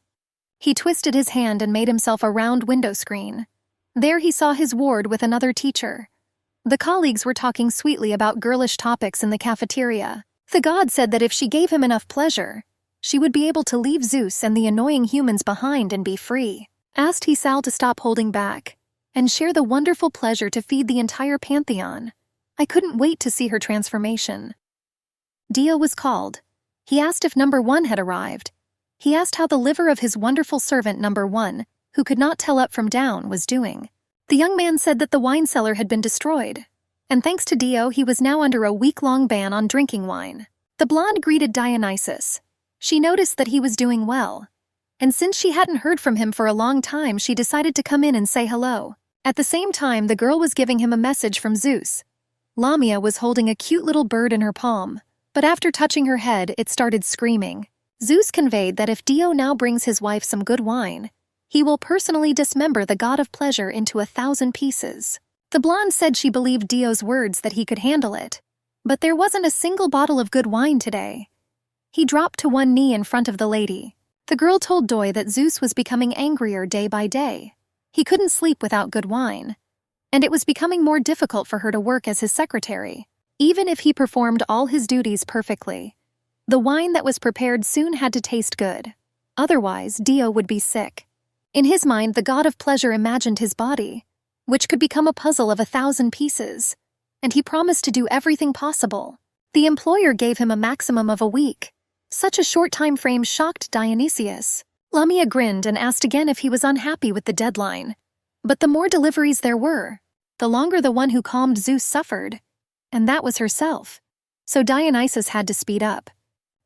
He twisted his hand and made himself a round window screen. There he saw his ward with another teacher. The colleagues were talking sweetly about girlish topics in the cafeteria. The god said that if she gave him enough pleasure, she would be able to leave Zeus and the annoying humans behind and be free. Asked Hee-Sal to stop holding back and share the wonderful pleasure to feed the entire pantheon. I couldn't wait to see her transformation. Dio was called. He asked if number 1 had arrived. He asked how the liver of his wonderful servant number 1, who could not tell up from down, was doing. The young man said that the wine cellar had been destroyed, and thanks to Dio he was now under a week-long ban on drinking wine. The blonde greeted Dionysus. She noticed that he was doing well, and since she hadn't heard from him for a long time, she decided to come in and say hello. At the same time, the girl was giving him a message from Zeus. Lamia was holding a cute little bird in her palm, but after touching her head, it started screaming. Zeus conveyed that if Dio now brings his wife some good wine, he will personally dismember the god of pleasure into 1,000 pieces. The blonde said she believed Dio's words that he could handle it, but there wasn't a single bottle of good wine today. He dropped to one knee in front of the lady. The girl told Doi that Zeus was becoming angrier day by day. He couldn't sleep without good wine, and it was becoming more difficult for her to work as his secretary. Even if he performed all his duties perfectly, the wine that was prepared soon had to taste good. Otherwise, Dio would be sick. In his mind, the god of pleasure imagined his body, which could become a puzzle of 1,000 pieces, and he promised to do everything possible. The employer gave him a maximum of a week. Such a short time frame shocked Dionysius. Lamia grinned and asked again if he was unhappy with the deadline. But the more deliveries there were, the longer the one who calmed Zeus suffered, and that was herself. So Dionysus had to speed up.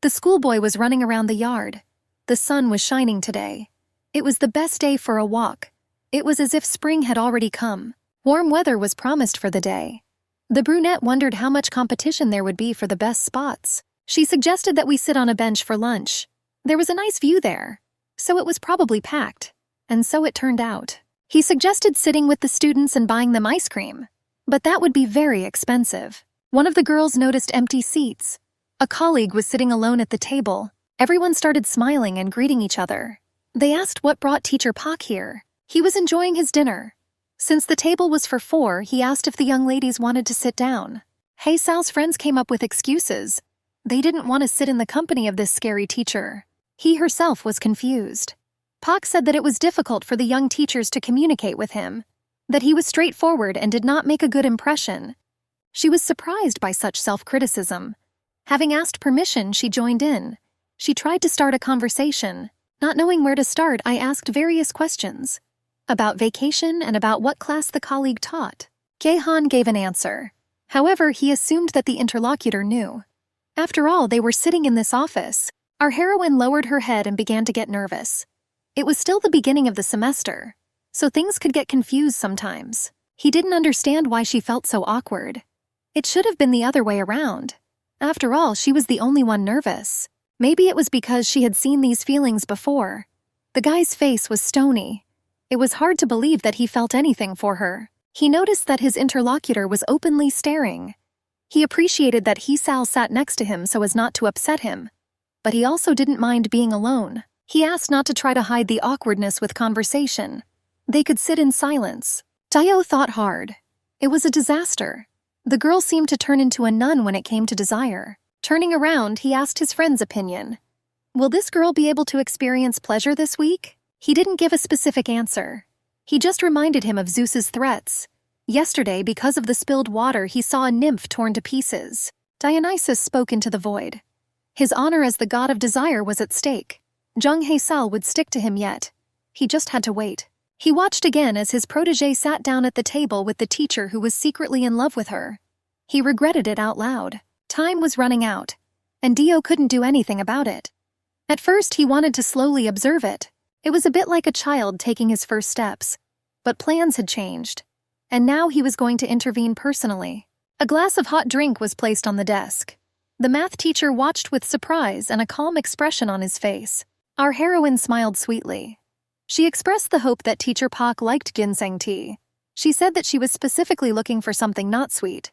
The schoolboy was running around the yard. The sun was shining today. It was the best day for a walk. It was as if spring had already come. Warm weather was promised for the day. The brunette wondered how much competition there would be for the best spots. She suggested that we sit on a bench for lunch. There was a nice view there, so it was probably packed. And so it turned out. He suggested sitting with the students and buying them ice cream, but that would be very expensive. One of the girls noticed empty seats. A colleague was sitting alone at the table. Everyone started smiling and greeting each other. They asked what brought Teacher Pak here. He was enjoying his dinner. Since the table was for 4, he asked if the young ladies wanted to sit down. Hee-Sal's friends came up with excuses. They didn't want to sit in the company of this scary teacher. He herself was confused. Pak said that it was difficult for the young teachers to communicate with him, that he was straightforward and did not make a good impression. She was surprised by such self-criticism. Having asked permission, she joined in. She tried to start a conversation. Not knowing where to start, I asked various questions. About vacation and about what class the colleague taught. Gehan gave an answer. However, he assumed that the interlocutor knew. After all, they were sitting in this office. Our heroine lowered her head and began to get nervous. It was still the beginning of the semester, so things could get confused sometimes. He didn't understand why she felt so awkward. It should have been the other way around. After all, she was the only one nervous. Maybe it was because she had seen these feelings before. The guy's face was stony. It was hard to believe that he felt anything for her. He noticed that his interlocutor was openly staring. He appreciated that Hee-Sal sat next to him so as not to upset him, but he also didn't mind being alone. He asked not to try to hide the awkwardness with conversation. They could sit in silence. Dio thought hard. It was a disaster. The girl seemed to turn into a nun when it came to desire. Turning around, he asked his friend's opinion. Will this girl be able to experience pleasure this week? He didn't give a specific answer. He just reminded him of Zeus's threats. Yesterday, because of the spilled water, he saw a nymph torn to pieces. Dionysus spoke into the void. His honor as the god of desire was at stake. Jung Hae-Sal would stick to him yet. He just had to wait. He watched again as his protégé sat down at the table with the teacher who was secretly in love with her. He regretted it out loud. Time was running out, and Dio couldn't do anything about it. At first, he wanted to slowly observe it. It was a bit like a child taking his first steps. But plans had changed, and now he was going to intervene personally. A glass of hot drink was placed on the desk. The math teacher watched with surprise and a calm expression on his face. Our heroine smiled sweetly. She expressed the hope that Teacher Park liked ginseng tea. She said that she was specifically looking for something not sweet.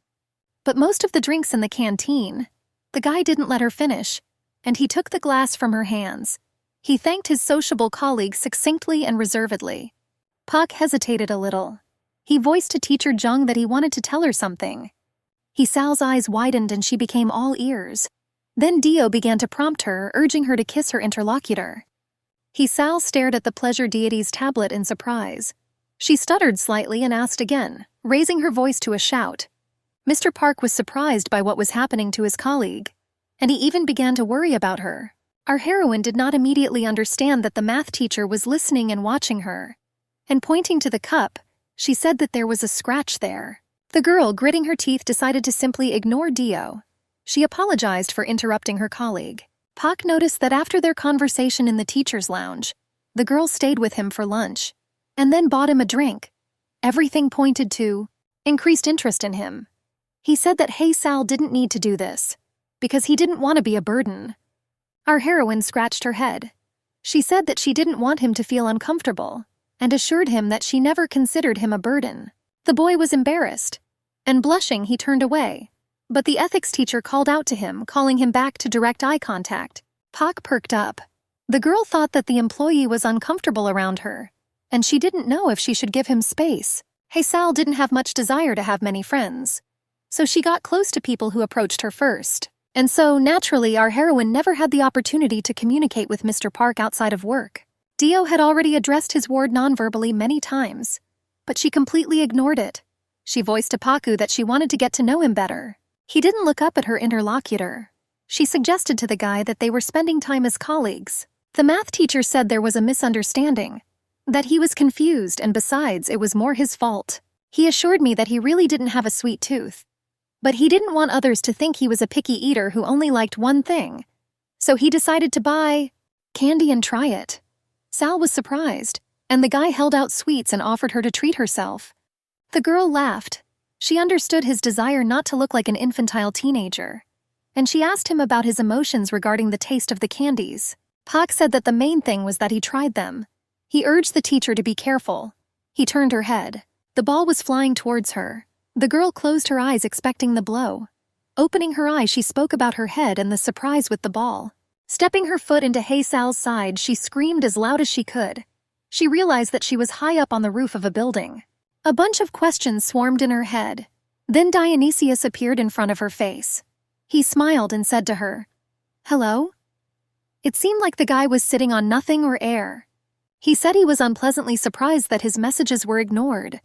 But most of the drinks in the canteen, the guy didn't let her finish, and he took the glass from her hands. He thanked his sociable colleague succinctly and reservedly. Park hesitated a little. He voiced to Teacher Jung that he wanted to tell her something. Sal's eyes widened and she became all ears. Then Dio began to prompt her, urging her to kiss her interlocutor. Sal stared at the pleasure deity's tablet in surprise. She stuttered slightly and asked again, raising her voice to a shout. Mr. Park was surprised by what was happening to his colleague, and he even began to worry about her. Our heroine did not immediately understand that the math teacher was listening and watching her. And pointing to the cup, she said that there was a scratch there. The girl, gritting her teeth, decided to simply ignore Dio. She apologized for interrupting her colleague. Park noticed that after their conversation in the teacher's lounge, the girl stayed with him for lunch, and then bought him a drink. Everything pointed to increased interest in him. He said that Sal didn't need to do this, because he didn't want to be a burden. Our heroine scratched her head. She said that she didn't want him to feel uncomfortable, and assured him that she never considered him a burden. The boy was embarrassed, and blushing he turned away. But the ethics teacher called out to him, calling him back to direct eye contact. Park perked up. The girl thought that the employee was uncomfortable around her, and she didn't know if she should give him space. Sal didn't have much desire to have many friends, so she got close to people who approached her first. And so, naturally, our heroine never had the opportunity to communicate with Mr. Park outside of work. Dio had already addressed his ward nonverbally many times, but she completely ignored it. She voiced to Paku that she wanted to get to know him better. He didn't look up at her interlocutor. She suggested to the guy that they were spending time as colleagues. The math teacher said there was a misunderstanding, that he was confused, and besides, it was more his fault. He assured me that he really didn't have a sweet tooth, but he didn't want others to think he was a picky eater who only liked one thing. So he decided to buy candy and try it. Sal was surprised, and the guy held out sweets and offered her to treat herself. The girl laughed. She understood his desire not to look like an infantile teenager, and she asked him about his emotions regarding the taste of the candies. Park said that the main thing was that he tried them. He urged the teacher to be careful. He turned her head. The ball was flying towards her. The girl closed her eyes, expecting the blow. Opening her eye, she spoke about her head and the surprise with the ball. Stepping her foot into Sal's side, she screamed as loud as she could. She realized that she was high up on the roof of a building. A bunch of questions swarmed in her head. Then Dionysius appeared in front of her face. He smiled and said to her, "Hello?" It seemed like the guy was sitting on nothing or air. He said he was unpleasantly surprised that his messages were ignored.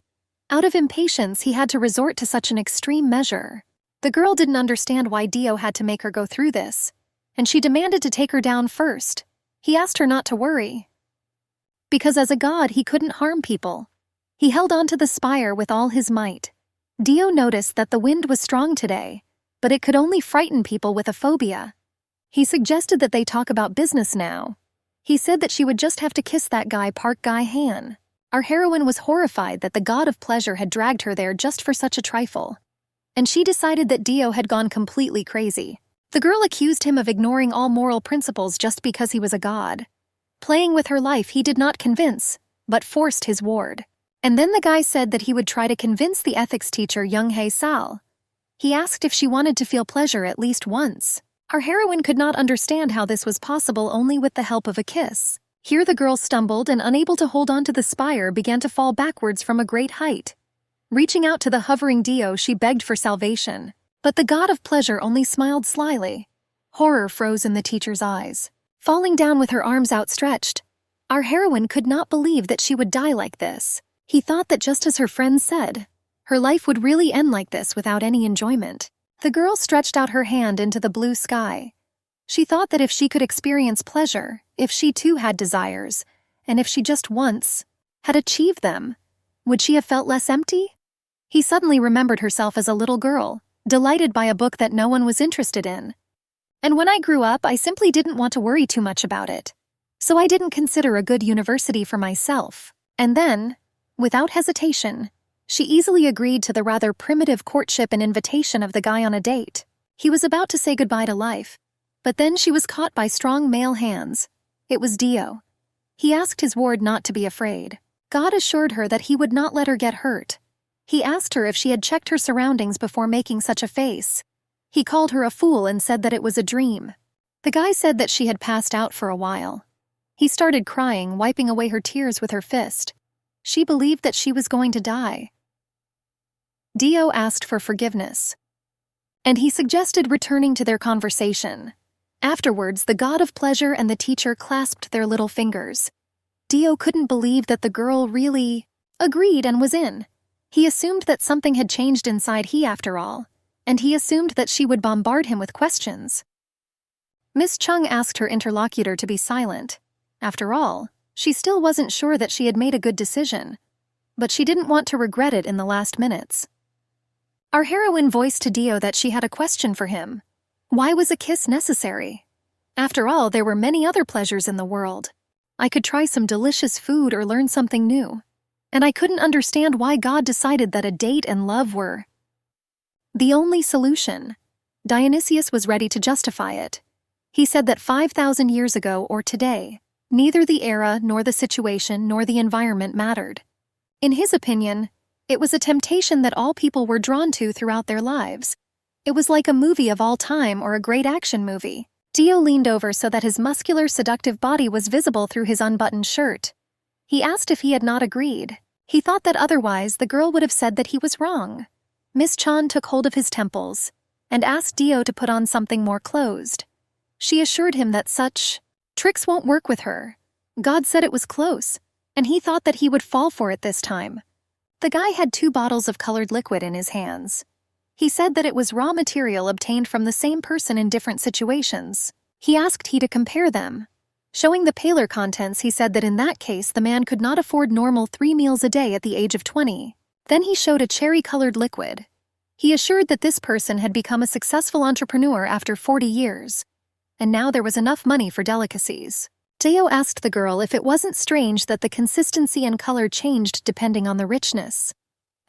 Out of impatience, he had to resort to such an extreme measure. The girl didn't understand why Dio had to make her go through this, and she demanded to take her down first. He asked her not to worry, because as a god, he couldn't harm people. He held on to the spire with all his might. Dio noticed that the wind was strong today, but it could only frighten people with a phobia. He suggested that they talk about business now. He said that she would just have to kiss that guy, Park Guy-han. Our heroine was horrified that the god of pleasure had dragged her there just for such a trifle, and she decided that Dio had gone completely crazy. The girl accused him of ignoring all moral principles just because he was a god. Playing with her life, he did not convince, but forced his ward. And then the guy said that he would try to convince the ethics teacher, Young Sal. He asked if she wanted to feel pleasure at least once. Our heroine could not understand how this was possible only with the help of a kiss. Here the girl stumbled and, unable to hold on to the spire, began to fall backwards from a great height. Reaching out to the hovering Dio, she begged for salvation. But the god of pleasure only smiled slyly. Horror froze in the teacher's eyes. Falling down with her arms outstretched, our heroine could not believe that she would die like this. He thought that, just as her friends said, her life would really end like this without any enjoyment. The girl stretched out her hand into the blue sky. She thought that if she could experience pleasure, if she too had desires, and if she just once had achieved them, would she have felt less empty? He suddenly remembered herself as a little girl, delighted by a book that no one was interested in. And when I grew up, I simply didn't want to worry too much about it. So I didn't consider a good university for myself. And then, without hesitation, she easily agreed to the rather primitive courtship and invitation of the guy on a date. He was about to say goodbye to life, but then she was caught by strong male hands. It was Dio. He asked his ward not to be afraid. God assured her that he would not let her get hurt. He asked her if she had checked her surroundings before making such a face. He called her a fool and said that it was a dream. The guy said that she had passed out for a while. He started crying, wiping away her tears with her fist. She believed that she was going to die. Dio asked for forgiveness, and he suggested returning to their conversation. Afterwards, the god of pleasure and the teacher clasped their little fingers. Dio couldn't believe that the girl really agreed and was in. He assumed that something had changed inside he after all, and he assumed that she would bombard him with questions. Miss Chung asked her interlocutor to be silent. After all, she still wasn't sure that she had made a good decision, but she didn't want to regret it in the last minutes. Our heroine voiced to Dio that she had a question for him. Why was a kiss necessary? After all, there were many other pleasures in the world. I could try some delicious food or learn something new. And I couldn't understand why God decided that a date and love were the only solution. Dionysius was ready to justify it. He said that 5,000 years ago or today, neither the era nor the situation nor the environment mattered. In his opinion, it was a temptation that all people were drawn to throughout their lives. It was like a movie of all time or a great action movie. Dio leaned over so that his muscular, seductive body was visible through his unbuttoned shirt. He asked if he had not agreed. He thought that otherwise the girl would have said that he was wrong. Miss Chan took hold of his temples and asked Dio to put on something more closed. She assured him that such tricks won't work with her. God said it was close, and he thought that he would fall for it this time. The guy had 2 bottles of colored liquid in his hands. He said that it was raw material obtained from the same person in different situations. He asked he to compare them. Showing the paler contents, he said that in that case the man could not afford normal 3 meals a day at the age of 20. Then he showed a cherry-colored liquid. He assured that this person had become a successful entrepreneur after 40 years. And now there was enough money for delicacies. Dio asked the girl if it wasn't strange that the consistency and color changed depending on the richness.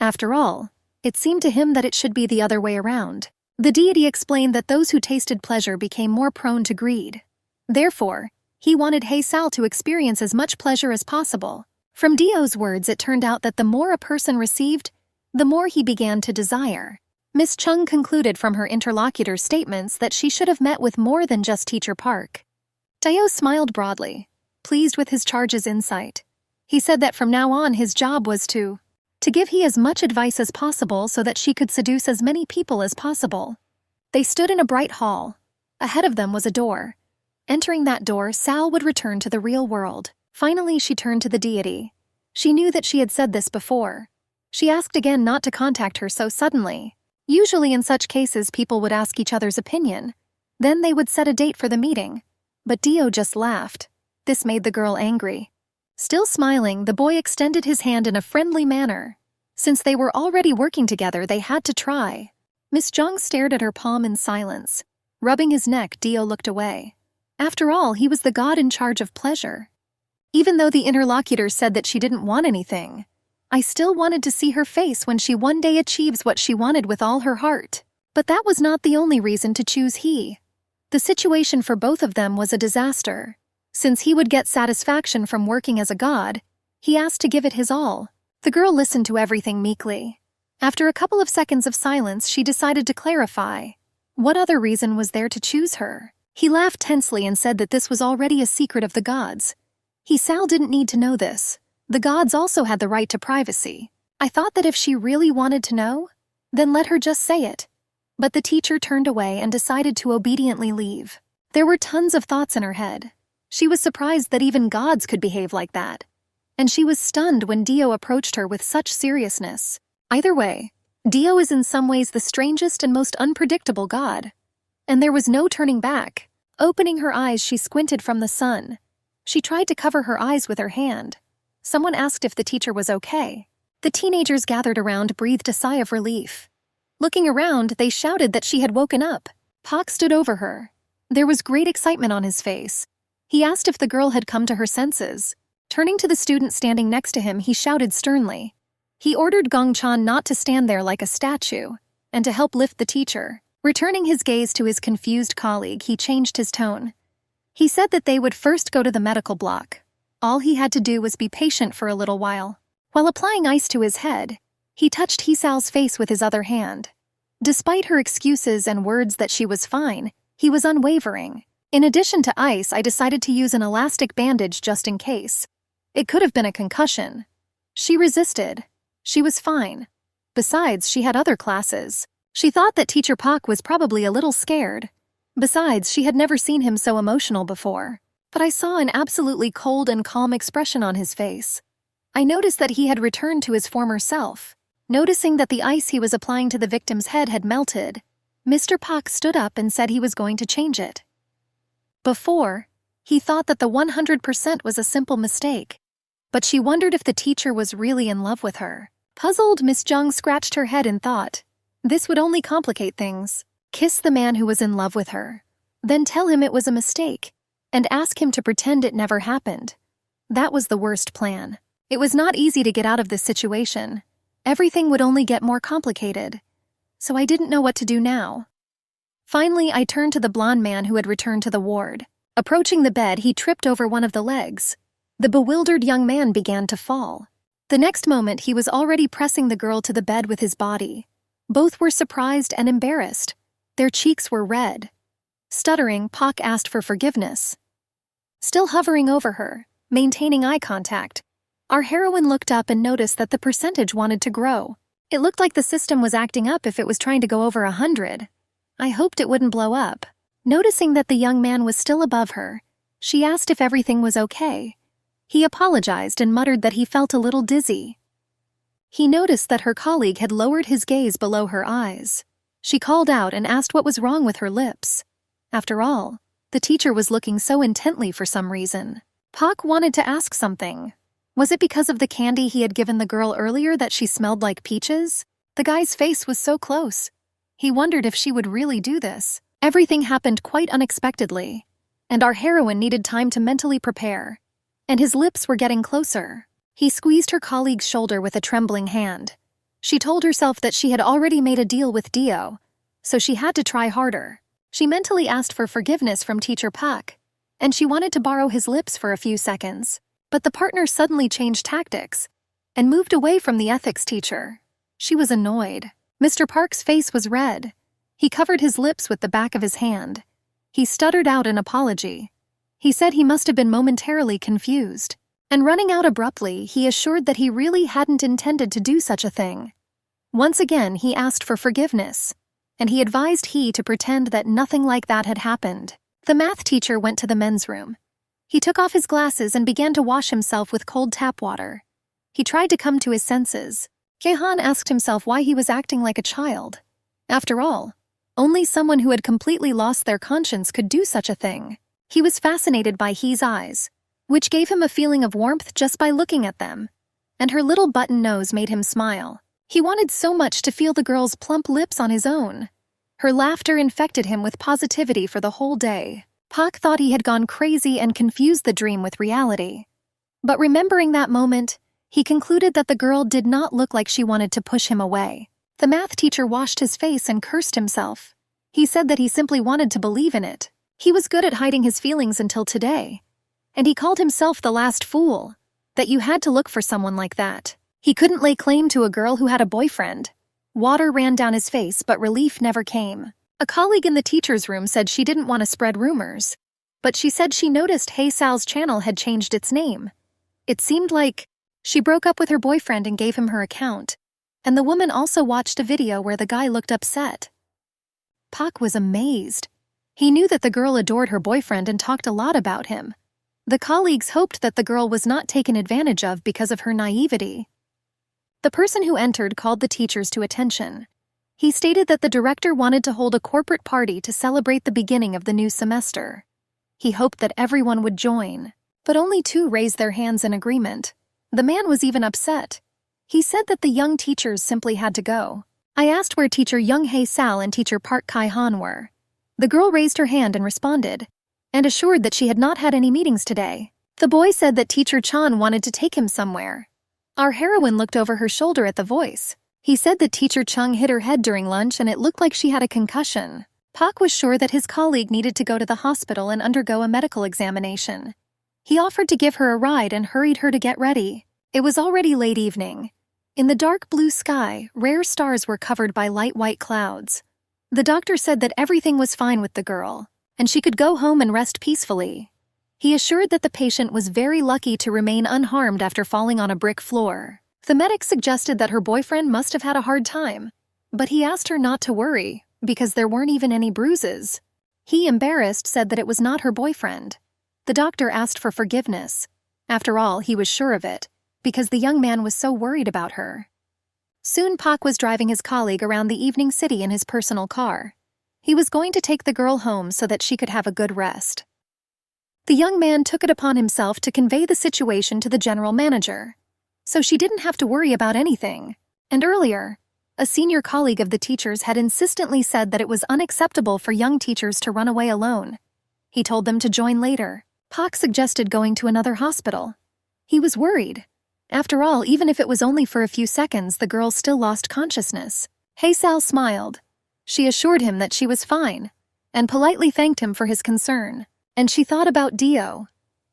After all, it seemed to him that it should be the other way around. The deity explained that those who tasted pleasure became more prone to greed. Therefore, he wanted Hae-Sal to experience as much pleasure as possible. From Dio's words, it turned out that the more a person received, the more he began to desire. Miss Chung concluded from her interlocutor's statements that she should have met with more than just Teacher Park. Dio smiled broadly, pleased with his charge's insight. He said that from now on his job was to give He as much advice as possible so that she could seduce as many people as possible. They stood in a bright hall. Ahead of them was a door. Entering that door, Sal would return to the real world. Finally, she turned to the deity. She knew that she had said this before. She asked again not to contact her so suddenly. Usually in such cases, people would ask each other's opinion. Then they would set a date for the meeting. But Dio just laughed. This made the girl angry. Still smiling, the boy extended his hand in a friendly manner. Since they were already working together, they had to try. Miss Jung stared at her palm in silence. Rubbing his neck, Dio looked away. After all, he was the god in charge of pleasure. Even though the interlocutor said that she didn't want anything, I still wanted to see her face when she one day achieves what she wanted with all her heart. But that was not the only reason to choose he. The situation for both of them was a disaster. Since he would get satisfaction from working as a god, he asked to give it his all. The girl listened to everything meekly. After a couple of seconds of silence, she decided to clarify. What other reason was there to choose her? He laughed tensely and said that this was already a secret of the gods. Sal didn't need to know this. The gods also had the right to privacy. I thought that if she really wanted to know, then let her just say it. But the teacher turned away and decided to obediently leave. There were tons of thoughts in her head. She was surprised that even gods could behave like that. And she was stunned when Dio approached her with such seriousness. Either way, Dio is in some ways the strangest and most unpredictable god. And there was no turning back. Opening her eyes, she squinted from the sun. She tried to cover her eyes with her hand. Someone asked if the teacher was okay. The teenagers gathered around breathed a sigh of relief. Looking around, they shouted that she had woken up. Pak stood over her. There was great excitement on his face. He asked if the girl had come to her senses. Turning to the student standing next to him, he shouted sternly. He ordered Gongchan not to stand there like a statue, and to help lift the teacher. Returning his gaze to his confused colleague, he changed his tone. He said that they would first go to the medical block. All he had to do was be patient for a little while. While applying ice to his head, he touched Hisal's face with his other hand. Despite her excuses and words that she was fine, he was unwavering. In addition to ice, I decided to use an elastic bandage just in case. It could have been a concussion. She resisted. She was fine. Besides, she had other classes. She thought that Teacher Pak was probably a little scared. Besides, she had never seen him so emotional before. But I saw an absolutely cold and calm expression on his face. I noticed that he had returned to his former self. Noticing that the ice he was applying to the victim's head had melted, Mr. Pak stood up and said he was going to change it. Before, he thought that the 100% was a simple mistake. But she wondered if the teacher was really in love with her. Puzzled, Miss Jung scratched her head and thought, this would only complicate things. Kiss the man who was in love with her. Then tell him it was a mistake, and ask him to pretend it never happened. That was the worst plan. It was not easy to get out of this situation. Everything would only get more complicated. So I didn't know what to do now. Finally, I turned to the blonde man who had returned to the ward. Approaching the bed, he tripped over one of the legs. The bewildered young man began to fall. The next moment, he was already pressing the girl to the bed with his body. Both were surprised and embarrassed. Their cheeks were red. Stuttering, Pak asked for forgiveness. Still hovering over her, maintaining eye contact, our heroine looked up and noticed that the percentage wanted to grow. It looked like the system was acting up if it was trying to go over 100. I hoped it wouldn't blow up. Noticing that the young man was still above her, she asked if everything was okay. He apologized and muttered that he felt a little dizzy. He noticed that her colleague had lowered his gaze below her eyes. She called out and asked what was wrong with her lips. After all, the teacher was looking so intently for some reason. Pak wanted to ask something. Was it because of the candy he had given the girl earlier that she smelled like peaches? The guy's face was so close. He wondered if she would really do this. Everything happened quite unexpectedly, and our heroine needed time to mentally prepare. And his lips were getting closer. He squeezed her colleague's shoulder with a trembling hand. She told herself that she had already made a deal with Dio, so she had to try harder. She mentally asked for forgiveness from Teacher Pak, and she wanted to borrow his lips for a few seconds. But the partner suddenly changed tactics and moved away from the ethics teacher. She was annoyed. Mr. Park's face was red. He covered his lips with the back of his hand. He stuttered out an apology. He said he must have been momentarily confused. And running out abruptly, he assured that he really hadn't intended to do such a thing. Once again, he asked for forgiveness, and he advised he to pretend that nothing like that had happened. The math teacher went to the men's room. He took off his glasses and began to wash himself with cold tap water. He tried to come to his senses. Kehan asked himself why he was acting like a child. After all, only someone who had completely lost their conscience could do such a thing. He was fascinated by He's eyes, which gave him a feeling of warmth just by looking at them, and her little button nose made him smile. He wanted so much to feel the girl's plump lips on his own. Her laughter infected him with positivity for the whole day. Pak thought he had gone crazy and confused the dream with reality. But remembering that moment, he concluded that the girl did not look like she wanted to push him away. The math teacher washed his face and cursed himself. He said that he simply wanted to believe in it. He was good at hiding his feelings until today. And he called himself the last fool, that you had to look for someone like that. He couldn't lay claim to a girl who had a boyfriend. Water ran down his face, but relief never came. A colleague in the teacher's room said she didn't want to spread rumors, but she said she noticed Hey Sal's channel had changed its name. It seemed like she broke up with her boyfriend and gave him her account, and the woman also watched a video where the guy looked upset. Pak was amazed. He knew that the girl adored her boyfriend and talked a lot about him. The colleagues hoped that the girl was not taken advantage of because of her naivety. The person who entered called the teachers to attention. He stated that the director wanted to hold a corporate party to celebrate the beginning of the new semester. He hoped that everyone would join, but only 2 raised their hands in agreement. The man was even upset. He said that the young teachers simply had to go. I asked where teacher Young Hae Sal and teacher Park Kai Han were. The girl raised her hand and responded, and assured that she had not had any meetings today. The boy said that Teacher Chan wanted to take him somewhere. Our heroine looked over her shoulder at the voice. He said that Teacher Chung hit her head during lunch and it looked like she had a concussion. Pak was sure that his colleague needed to go to the hospital and undergo a medical examination. He offered to give her a ride and hurried her to get ready. It was already late evening. In the dark blue sky, rare stars were covered by light white clouds. The doctor said that everything was fine with the girl, and she could go home and rest peacefully. He assured that the patient was very lucky to remain unharmed after falling on a brick floor. The medic suggested that her boyfriend must have had a hard time, but he asked her not to worry, because there weren't even any bruises. He, embarrassed, said that it was not her boyfriend. The doctor asked for forgiveness. After all, he was sure of it, because the young man was so worried about her. Soon Pak was driving his colleague around the evening city in his personal car. He was going to take the girl home so that she could have a good rest. The young man took it upon himself to convey the situation to the general manager, so she didn't have to worry about anything. And earlier, a senior colleague of the teacher's had insistently said that it was unacceptable for young teachers to run away alone. He told them to join later. Pak suggested going to another hospital. He was worried. After all, even if it was only for a few seconds, the girl still lost consciousness. Haesal smiled. She assured him that she was fine, and politely thanked him for his concern. And she thought about Dio.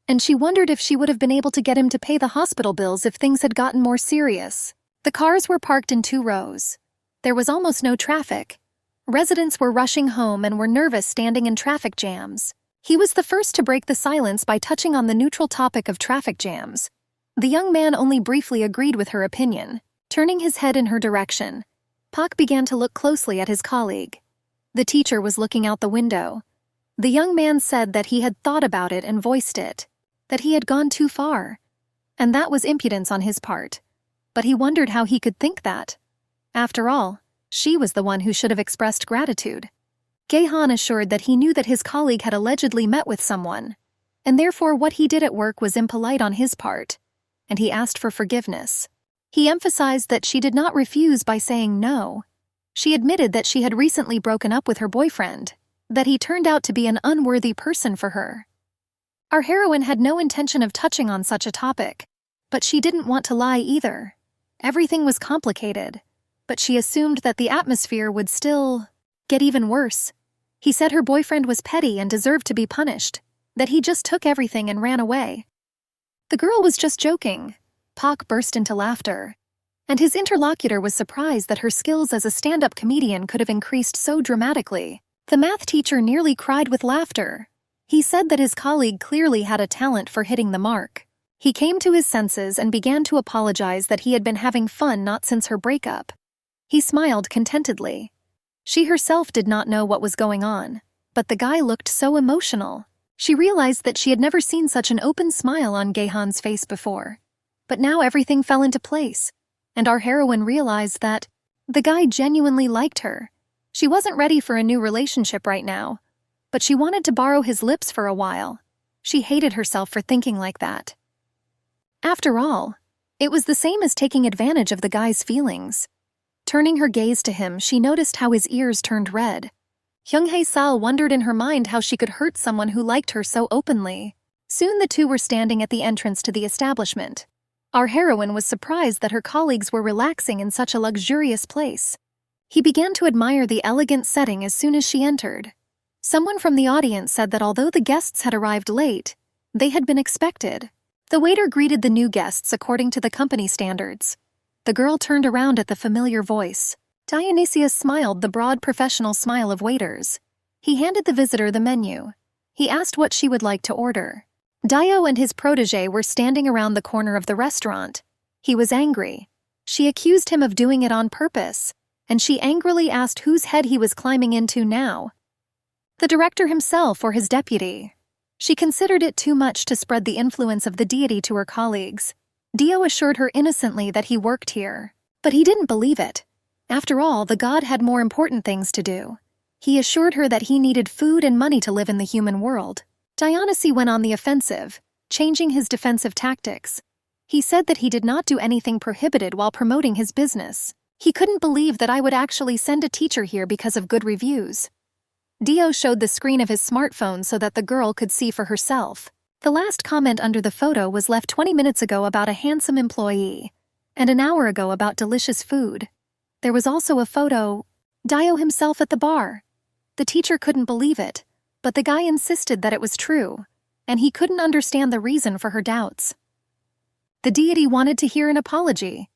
And she wondered if she would have been able to get him to pay the hospital bills if things had gotten more serious. The cars were parked in 2 rows. There was almost no traffic. Residents were rushing home and were nervous standing in traffic jams. He was the first to break the silence by touching on the neutral topic of traffic jams. The young man only briefly agreed with her opinion. Turning his head in her direction, Pak began to look closely at his colleague. The teacher was looking out the window. The young man said that he had thought about it and voiced it, that he had gone too far. And that was impudence on his part. But he wondered how he could think that. After all, she was the one who should have expressed gratitude. Gaehan assured that he knew that his colleague had allegedly met with someone, and therefore what he did at work was impolite on his part, and he asked for forgiveness. He emphasized that she did not refuse by saying no. She admitted that she had recently broken up with her boyfriend, that he turned out to be an unworthy person for her. Our heroine had no intention of touching on such a topic, but she didn't want to lie either. Everything was complicated, but she assumed that the atmosphere would still get even worse. He said her boyfriend was petty and deserved to be punished, that he just took everything and ran away. The girl was just joking. Pak burst into laughter, and his interlocutor was surprised that her skills as a stand-up comedian could have increased so dramatically. The math teacher nearly cried with laughter. He said that his colleague clearly had a talent for hitting the mark. He came to his senses and began to apologize that he had been having fun not since her breakup. He smiled contentedly. She herself did not know what was going on, but the guy looked so emotional. She realized that she had never seen such an open smile on Gaehan's face before. But now everything fell into place, and our heroine realized that the guy genuinely liked her. She wasn't ready for a new relationship right now, but she wanted to borrow his lips for a while. She hated herself for thinking like that. After all, it was the same as taking advantage of the guy's feelings. Turning her gaze to him, she noticed how his ears turned red. Hyung Hae-sal wondered in her mind how she could hurt someone who liked her so openly. Soon the two were standing at the entrance to the establishment. Our heroine was surprised that her colleagues were relaxing in such a luxurious place. He began to admire the elegant setting as soon as she entered. Someone from the audience said that although the guests had arrived late, they had been expected. The waiter greeted the new guests according to the company standards. The girl turned around at the familiar voice. Dionysius smiled the broad professional smile of waiters. He handed the visitor the menu. He asked what she would like to order. Dio and his protégé were standing around the corner of the restaurant. He was angry. She accused him of doing it on purpose, and she angrily asked whose head he was climbing into now. The director himself or his deputy. She considered it too much to spread the influence of the deity to her colleagues. Dio assured her innocently that he worked here, but he didn't believe it. After all, the god had more important things to do. He assured her that he needed food and money to live in the human world. Dionysus went on the offensive, changing his defensive tactics. He said that he did not do anything prohibited while promoting his business. He couldn't believe that I would actually send a teacher here because of good reviews. Dio showed the screen of his smartphone so that the girl could see for herself. The last comment under the photo was left 20 minutes ago about a handsome employee, and an hour ago about delicious food. There was also a photo, Dio himself at the bar. The teacher couldn't believe it, but the guy insisted that it was true, and he couldn't understand the reason for her doubts. The deity wanted to hear an apology.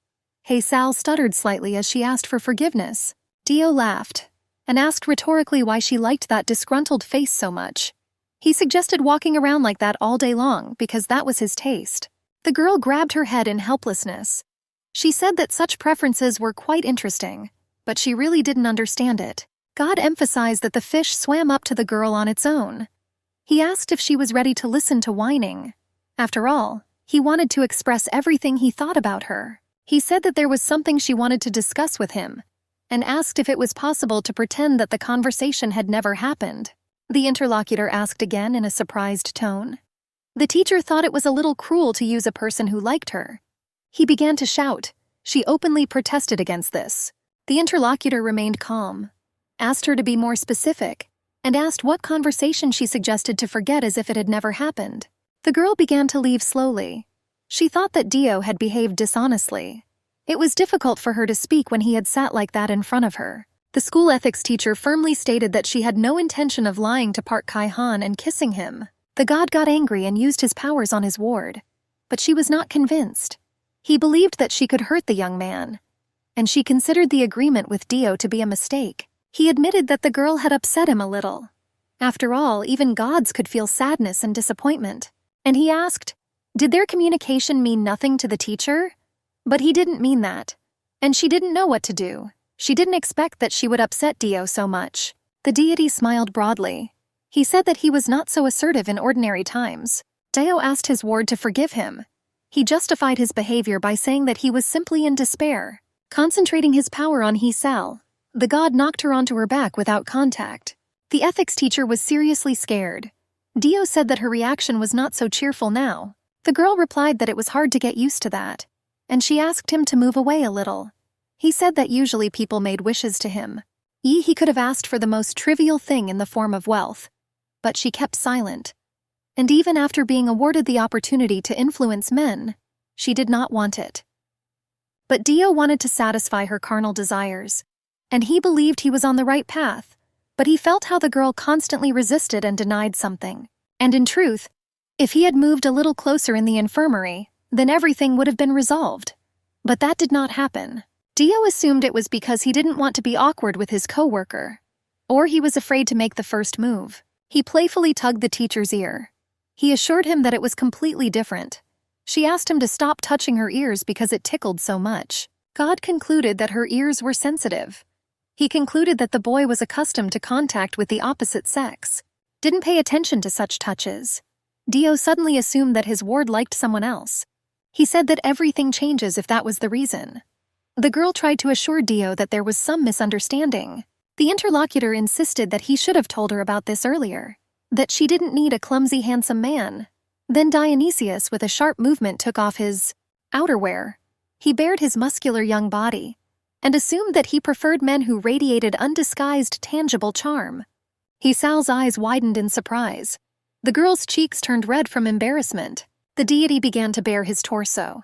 Sal stuttered slightly as she asked for forgiveness. Dio laughed and asked rhetorically why she liked that disgruntled face so much. He suggested walking around like that all day long because that was his taste. The girl grabbed her head in helplessness. She said that such preferences were quite interesting, but she really didn't understand it. God emphasized that the fish swam up to the girl on its own. He asked if she was ready to listen to whining. After all, he wanted to express everything he thought about her. He said that there was something she wanted to discuss with him, and asked if it was possible to pretend that the conversation had never happened. The interlocutor asked again in a surprised tone. The teacher thought it was a little cruel to use a person who liked her. He began to shout. She openly protested against this. The interlocutor remained calm, asked her to be more specific, and asked what conversation she suggested to forget as if it had never happened. The girl began to leave slowly. She thought that Dio had behaved dishonestly. It was difficult for her to speak when he had sat like that in front of her. The school ethics teacher firmly stated that she had no intention of lying to Park Kai-han and kissing him. The god got angry and used his powers on his ward. But she was not convinced. He believed that she could hurt the young man, and she considered the agreement with Dio to be a mistake. He admitted that the girl had upset him a little. After all, even gods could feel sadness and disappointment. And he asked, did their communication mean nothing to the teacher? But he didn't mean that. And she didn't know what to do. She didn't expect that she would upset Dio so much. The deity smiled broadly. He said that he was not so assertive in ordinary times. Dio asked his ward to forgive him. He justified his behavior by saying that he was simply in despair. Concentrating his power on Sal, the god knocked her onto her back without contact. The ethics teacher was seriously scared. Dio said that her reaction was not so cheerful now. The girl replied that it was hard to get used to that, and she asked him to move away a little. He said that usually people made wishes to him. He could have asked for the most trivial thing in the form of wealth, but she kept silent. And even after being awarded the opportunity to influence men, she did not want it. But Dio wanted to satisfy her carnal desires, and he believed he was on the right path, but he felt how the girl constantly resisted and denied something. And in truth, if he had moved a little closer in the infirmary, then everything would have been resolved. But that did not happen. Dio assumed it was because he didn't want to be awkward with his coworker, or he was afraid to make the first move. He playfully tugged the teacher's ear. He assured him that it was completely different. She asked him to stop touching her ears because it tickled so much. God concluded that her ears were sensitive. He concluded that the boy was accustomed to contact with the opposite sex, didn't pay attention to such touches. Dio suddenly assumed that his ward liked someone else. He said that everything changes if that was the reason. The girl tried to assure Dio that there was some misunderstanding. The interlocutor insisted that he should have told her about this earlier, that she didn't need a clumsy, handsome man. Then Dionysius, with a sharp movement, took off his outerwear. He bared his muscular young body, and assumed that he preferred men who radiated undisguised, tangible charm. Sal's eyes widened in surprise. The girl's cheeks turned red from embarrassment. The deity began to bare his torso.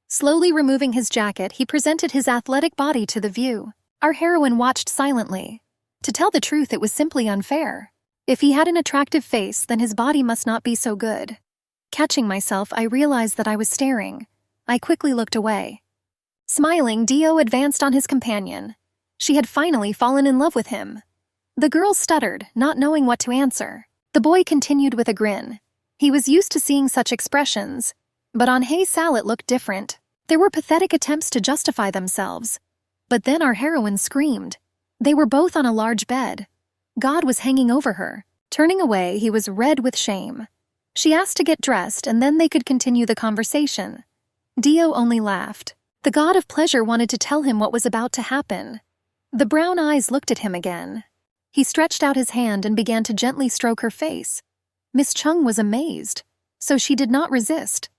Slowly removing his jacket, he presented his athletic body to the view. Our heroine watched silently. To tell the truth, it was simply unfair. If he had an attractive face, then his body must not be so good. Catching myself, I realized that I was staring. I quickly looked away. Smiling, Dio advanced on his companion. She had finally fallen in love with him. The girl stuttered, not knowing what to answer. The boy continued with a grin. He was used to seeing such expressions, but on Sal it looked different. There were pathetic attempts to justify themselves. But then our heroine screamed. They were both on a large bed. God was hanging over her. Turning away, he was red with shame. She asked to get dressed, and then they could continue the conversation. Dio only laughed. The god of pleasure wanted to tell him what was about to happen. The brown eyes looked at him again. He stretched out his hand and began to gently stroke her face. Miss Chung was amazed, so she did not resist.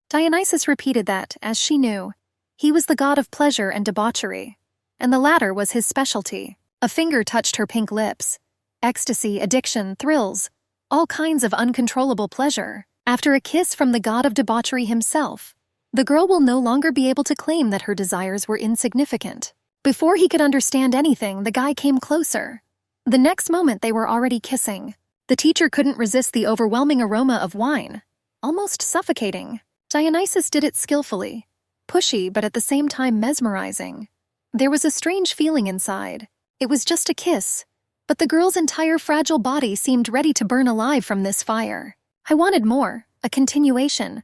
Dionysus repeated that, as she knew, he was the god of pleasure and debauchery, and the latter was his specialty. A finger touched her pink lips. ecstasy, addiction, thrills, all kinds of uncontrollable pleasure. After a kiss from the god of debauchery himself, the girl will no longer be able to claim that her desires were insignificant. Before he could understand anything, the guy came closer. The next moment they were already kissing. The teacher couldn't resist the overwhelming aroma of wine, almost suffocating. Dionysus did it skillfully, pushy but at the same time mesmerizing. There was a strange feeling inside. It was just a kiss, but the girl's entire fragile body seemed ready to burn alive from this fire. I wanted more, a continuation.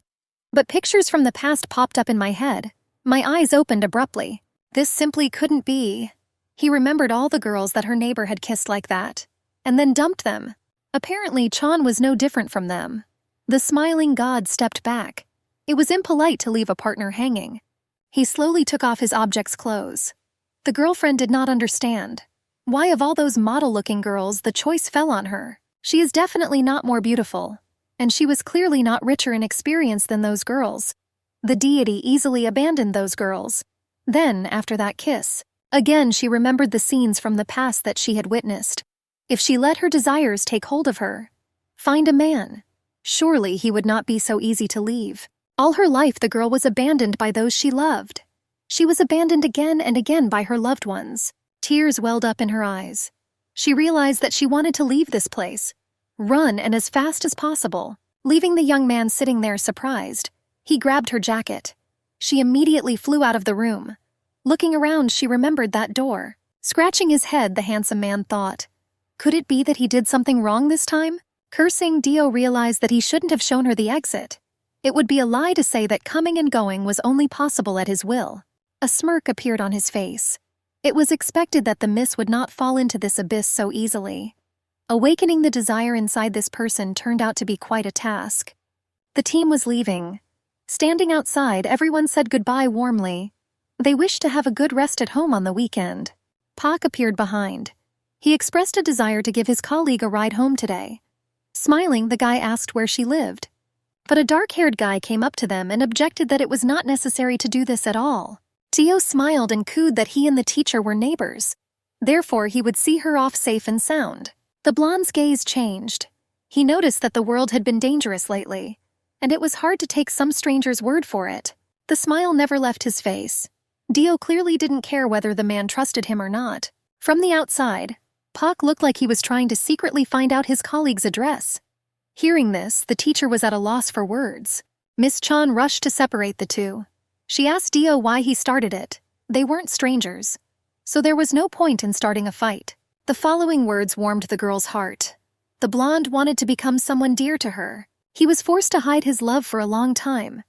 But pictures from the past popped up in my head. My eyes opened abruptly. This simply couldn't be. He remembered all the girls that her neighbor had kissed like that, and then dumped them. Apparently, Chan was no different from them. The smiling god stepped back. It was impolite to leave a partner hanging. He slowly took off his object's clothes. The girlfriend did not understand. Why, of all those model-looking girls, the choice fell on her? She is definitely not more beautiful, and she was clearly not richer in experience than those girls. The deity easily abandoned those girls. Then, after that kiss, again she remembered the scenes from the past that she had witnessed. If she let her desires take hold of her, find a man, surely he would not be so easy to leave. All her life the girl was abandoned by those she loved. She was abandoned again and again by her loved ones. Tears welled up in her eyes. She realized that she wanted to leave this place, run and as fast as possible. Leaving the young man sitting there surprised, he grabbed her jacket. She immediately flew out of the room. Looking around, she remembered that door. Scratching his head, the handsome man thought, could it be that he did something wrong this time? Cursing, Dio realized that he shouldn't have shown her the exit. It would be a lie to say that coming and going was only possible at his will. A smirk appeared on his face. It was expected that the miss would not fall into this abyss so easily. Awakening the desire inside this person turned out to be quite a task. The team was leaving. Standing outside, everyone said goodbye warmly. They wished to have a good rest at home on the weekend. Pak appeared behind. He expressed a desire to give his colleague a ride home today. Smiling, the guy asked where she lived. But a dark-haired guy came up to them and objected that it was not necessary to do this at all. Dio smiled and cooed that he and the teacher were neighbors. Therefore, he would see her off safe and sound. The blonde's gaze changed. He noticed that the world had been dangerous lately, and it was hard to take some stranger's word for it. The smile never left his face. Dio clearly didn't care whether the man trusted him or not. From the outside, Pak looked like he was trying to secretly find out his colleague's address. Hearing this, the teacher was at a loss for words. Miss Chan rushed to separate the two. She asked Dio why he started it. They weren't strangers, so there was no point in starting a fight. The following words warmed the girl's heart. The blonde wanted to become someone dear to her. He was forced to hide his love for a long time,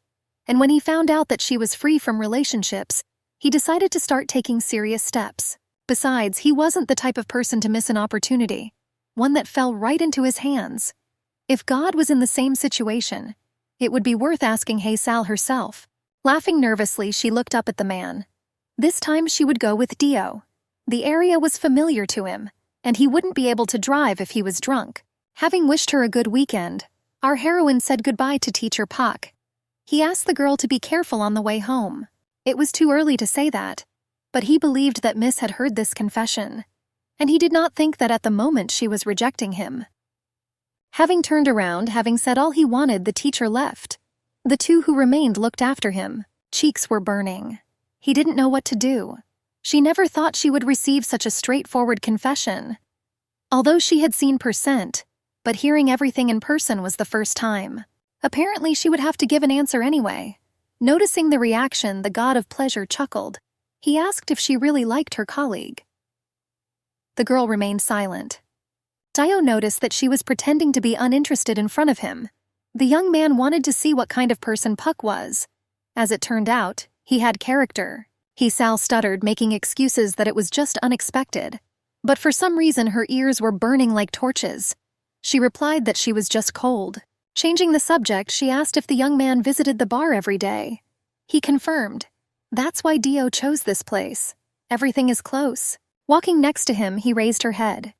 and when he found out that she was free from relationships, he decided to start taking serious steps. Besides, he wasn't the type of person to miss an opportunity, one that fell right into his hands. If God was in the same situation, it would be worth asking Hae-sal herself. Laughing nervously, she looked up at the man. This time she would go with Dio. The area was familiar to him, and he wouldn't be able to drive if he was drunk. Having wished her a good weekend, our heroine said goodbye to Teacher Pak. He asked the girl to be careful on the way home. It was too early to say that, but he believed that Miss had heard this confession, and he did not think that at the moment she was rejecting him. Having turned around, having said all he wanted, the teacher left. The two who remained looked after him. Cheeks were burning. He didn't know what to do. She never thought she would receive such a straightforward confession. Although she had seen %, but hearing everything in person was the first time. Apparently she would have to give an answer anyway. Noticing the reaction, the god of pleasure chuckled. He asked if she really liked her colleague. The girl remained silent. Dio noticed that she was pretending to be uninterested in front of him. The young man wanted to see what kind of person Puck was. As it turned out, he had character. Hae-sal stuttered, making excuses that it was just unexpected. But for some reason her ears were burning like torches. She replied that she was just cold. Changing the subject, she asked if the young man visited the bar every day. He confirmed. That's why Dio chose this place. Everything is close. Walking next to him, he raised her head.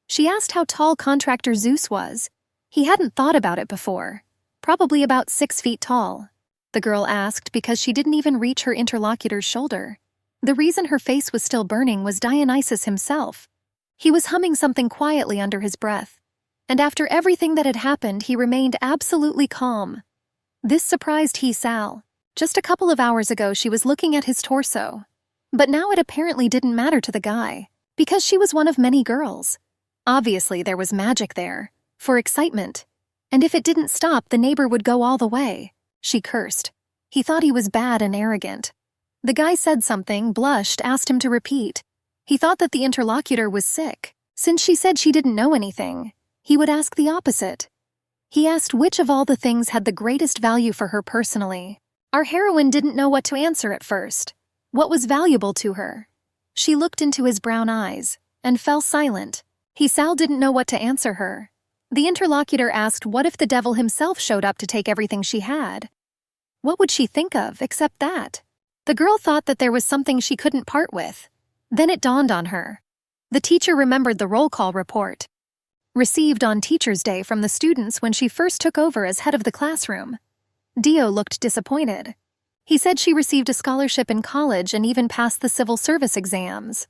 She asked how tall contractor Zeus was. He hadn't thought about it before. Probably about 6 feet tall. The girl asked because she didn't even reach her interlocutor's shoulder. The reason her face was still burning was Dionysus himself. He was humming something quietly under his breath. And after everything that had happened, he remained absolutely calm. This surprised Hye-sal. Just a couple of hours ago, she was looking at his torso. But now it apparently didn't matter to the guy, because she was one of many girls. Obviously, there was magic there, for excitement. And if it didn't stop, the neighbor would go all the way. She cursed. He thought he was bad and arrogant. The guy said something, blushed, asked him to repeat. He thought that the interlocutor was sick. Since she said she didn't know anything, he would ask the opposite. He asked which of all the things had the greatest value for her personally. Our heroine didn't know what to answer at first. What was valuable to her? She looked into his brown eyes and fell silent. Hye-sal didn't know what to answer her. The interlocutor asked what if the devil himself showed up to take everything she had? What would she think of except that? The girl thought that there was something she couldn't part with. Then it dawned on her. The teacher remembered the roll call report received on Teacher's Day from the students when she first took over as head of the classroom. Dio looked disappointed. He said she received a scholarship in college and even passed the civil service exams.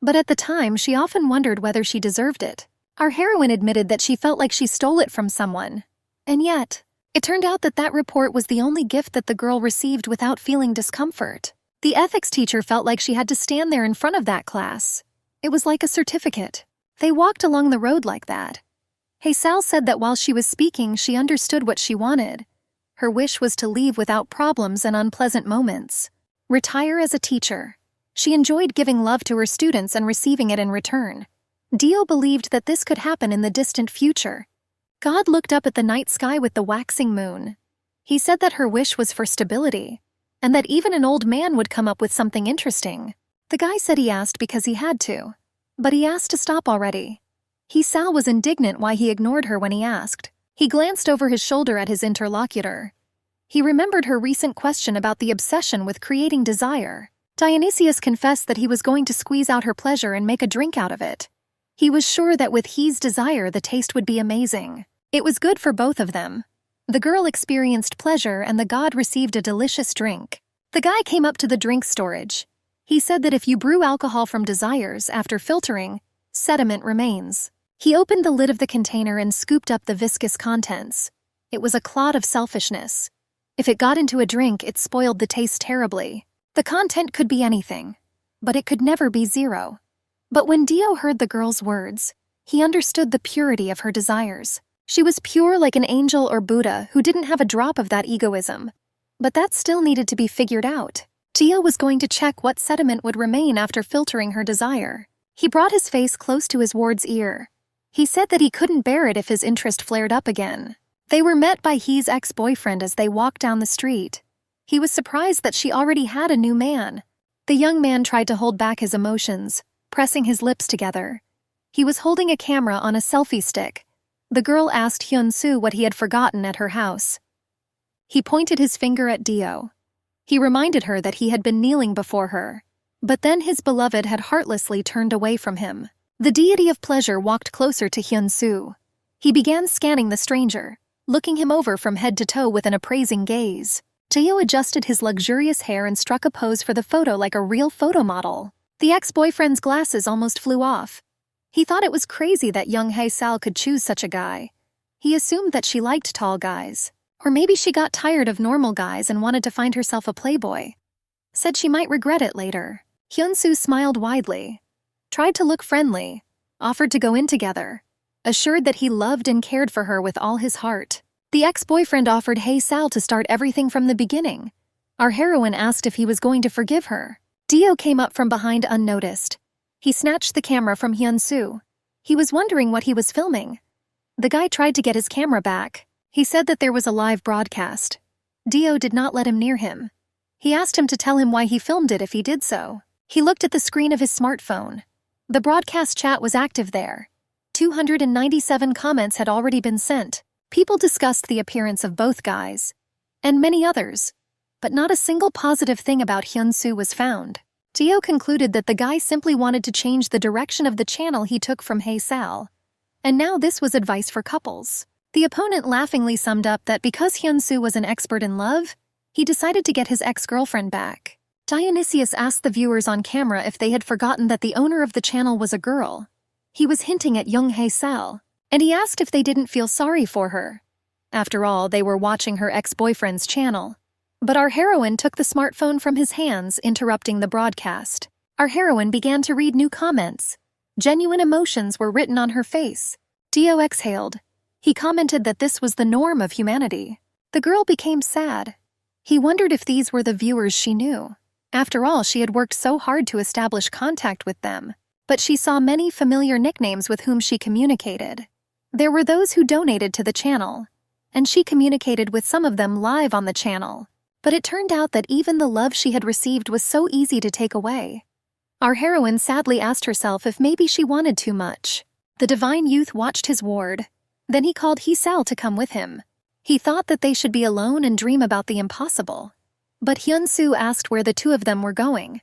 But at the time, she often wondered whether she deserved it. Our heroine admitted that she felt like she stole it from someone. And yet, it turned out that that report was the only gift that the girl received without feeling discomfort. The ethics teacher felt like she had to stand there in front of that class. It was like a certificate. They walked along the road like that. Hye-sal said that while she was speaking, she understood what she wanted. Her wish was to leave without problems and unpleasant moments. Retire as a teacher. She enjoyed giving love to her students and receiving it in return. Dio believed that this could happen in the distant future. God looked up at the night sky with the waxing moon. He said that her wish was for stability, and that even an old man would come up with something interesting. The guy said he asked because he had to. But he asked to stop already. Hye-sal was indignant why he ignored her when he asked. He glanced over his shoulder at his interlocutor. He remembered her recent question about the obsession with creating desire. Dionysius confessed that he was going to squeeze out her pleasure and make a drink out of it. He was sure that with He's desire, the taste would be amazing. It was good for both of them. The girl experienced pleasure and the god received a delicious drink. The guy came up to the drink storage. He said that if you brew alcohol from desires, after filtering, sediment remains. He opened the lid of the container and scooped up the viscous contents. It was a clot of selfishness. If it got into a drink, it spoiled the taste terribly. The content could be anything, but it could never be zero. But when Dio heard the girl's words, he understood the purity of her desires. She was pure like an angel or Buddha who didn't have a drop of that egoism. But that still needed to be figured out. Dio was going to check what sediment would remain after filtering her desire. He brought his face close to his ward's ear. He said that he couldn't bear it if his interest flared up again. They were met by He's ex-boyfriend as they walked down the street. He was surprised that she already had a new man. The young man tried to hold back his emotions, pressing his lips together. He was holding a camera on a selfie stick. The girl asked Hyun-soo what he had forgotten at her house. He pointed his finger at Dio. He reminded her that he had been kneeling before her. But then his beloved had heartlessly turned away from him. The deity of pleasure walked closer to Hyun-soo. He began scanning the stranger, looking him over from head to toe with an appraising gaze. Dio adjusted his luxurious hair and struck a pose for the photo like a real photo model. The ex-boyfriend's glasses almost flew off. He thought it was crazy that young Hye-sal could choose such a guy. He assumed that she liked tall guys. Or maybe she got tired of normal guys and wanted to find herself a playboy. Said she might regret it later. Hyun-soo smiled widely, tried to look friendly, offered to go in together, assured that he loved and cared for her with all his heart. The ex-boyfriend offered Hye-sal to start everything from the beginning. Our heroine asked if he was going to forgive her. Dio came up from behind unnoticed. He snatched the camera from Hyun-soo. He was wondering what he was filming. The guy tried to get his camera back. He said that there was a live broadcast. Dio did not let him near him. He asked him to tell him why he filmed it if he did so. He looked at the screen of his smartphone. The broadcast chat was active there. 297 comments had already been sent. People discussed the appearance of both guys, and many others. But not a single positive thing about Hyun-soo was found. Dio concluded that the guy simply wanted to change the direction of the channel he took from Hye-sal. And now this was advice for couples. The opponent laughingly summed up that because Hyun-soo was an expert in love, he decided to get his ex-girlfriend back. Dionysius asked the viewers on camera if they had forgotten that the owner of the channel was a girl. He was hinting at young Hae-sal, and he asked if they didn't feel sorry for her. After all, they were watching her ex-boyfriend's channel. But our heroine took the smartphone from his hands, interrupting the broadcast. Our heroine began to read new comments. Genuine emotions were written on her face. Dio exhaled. He commented that this was the norm of humanity. The girl became sad. He wondered if these were the viewers she knew. After all, she had worked so hard to establish contact with them. But she saw many familiar nicknames with whom she communicated. There were those who donated to the channel, and she communicated with some of them live on the channel. But it turned out that even the love she had received was so easy to take away. Our heroine sadly asked herself if maybe she wanted too much. The divine youth watched his ward. Then he called Hae-sal to come with him. He thought that they should be alone and dream about the impossible. But Hyun-soo asked where the two of them were going.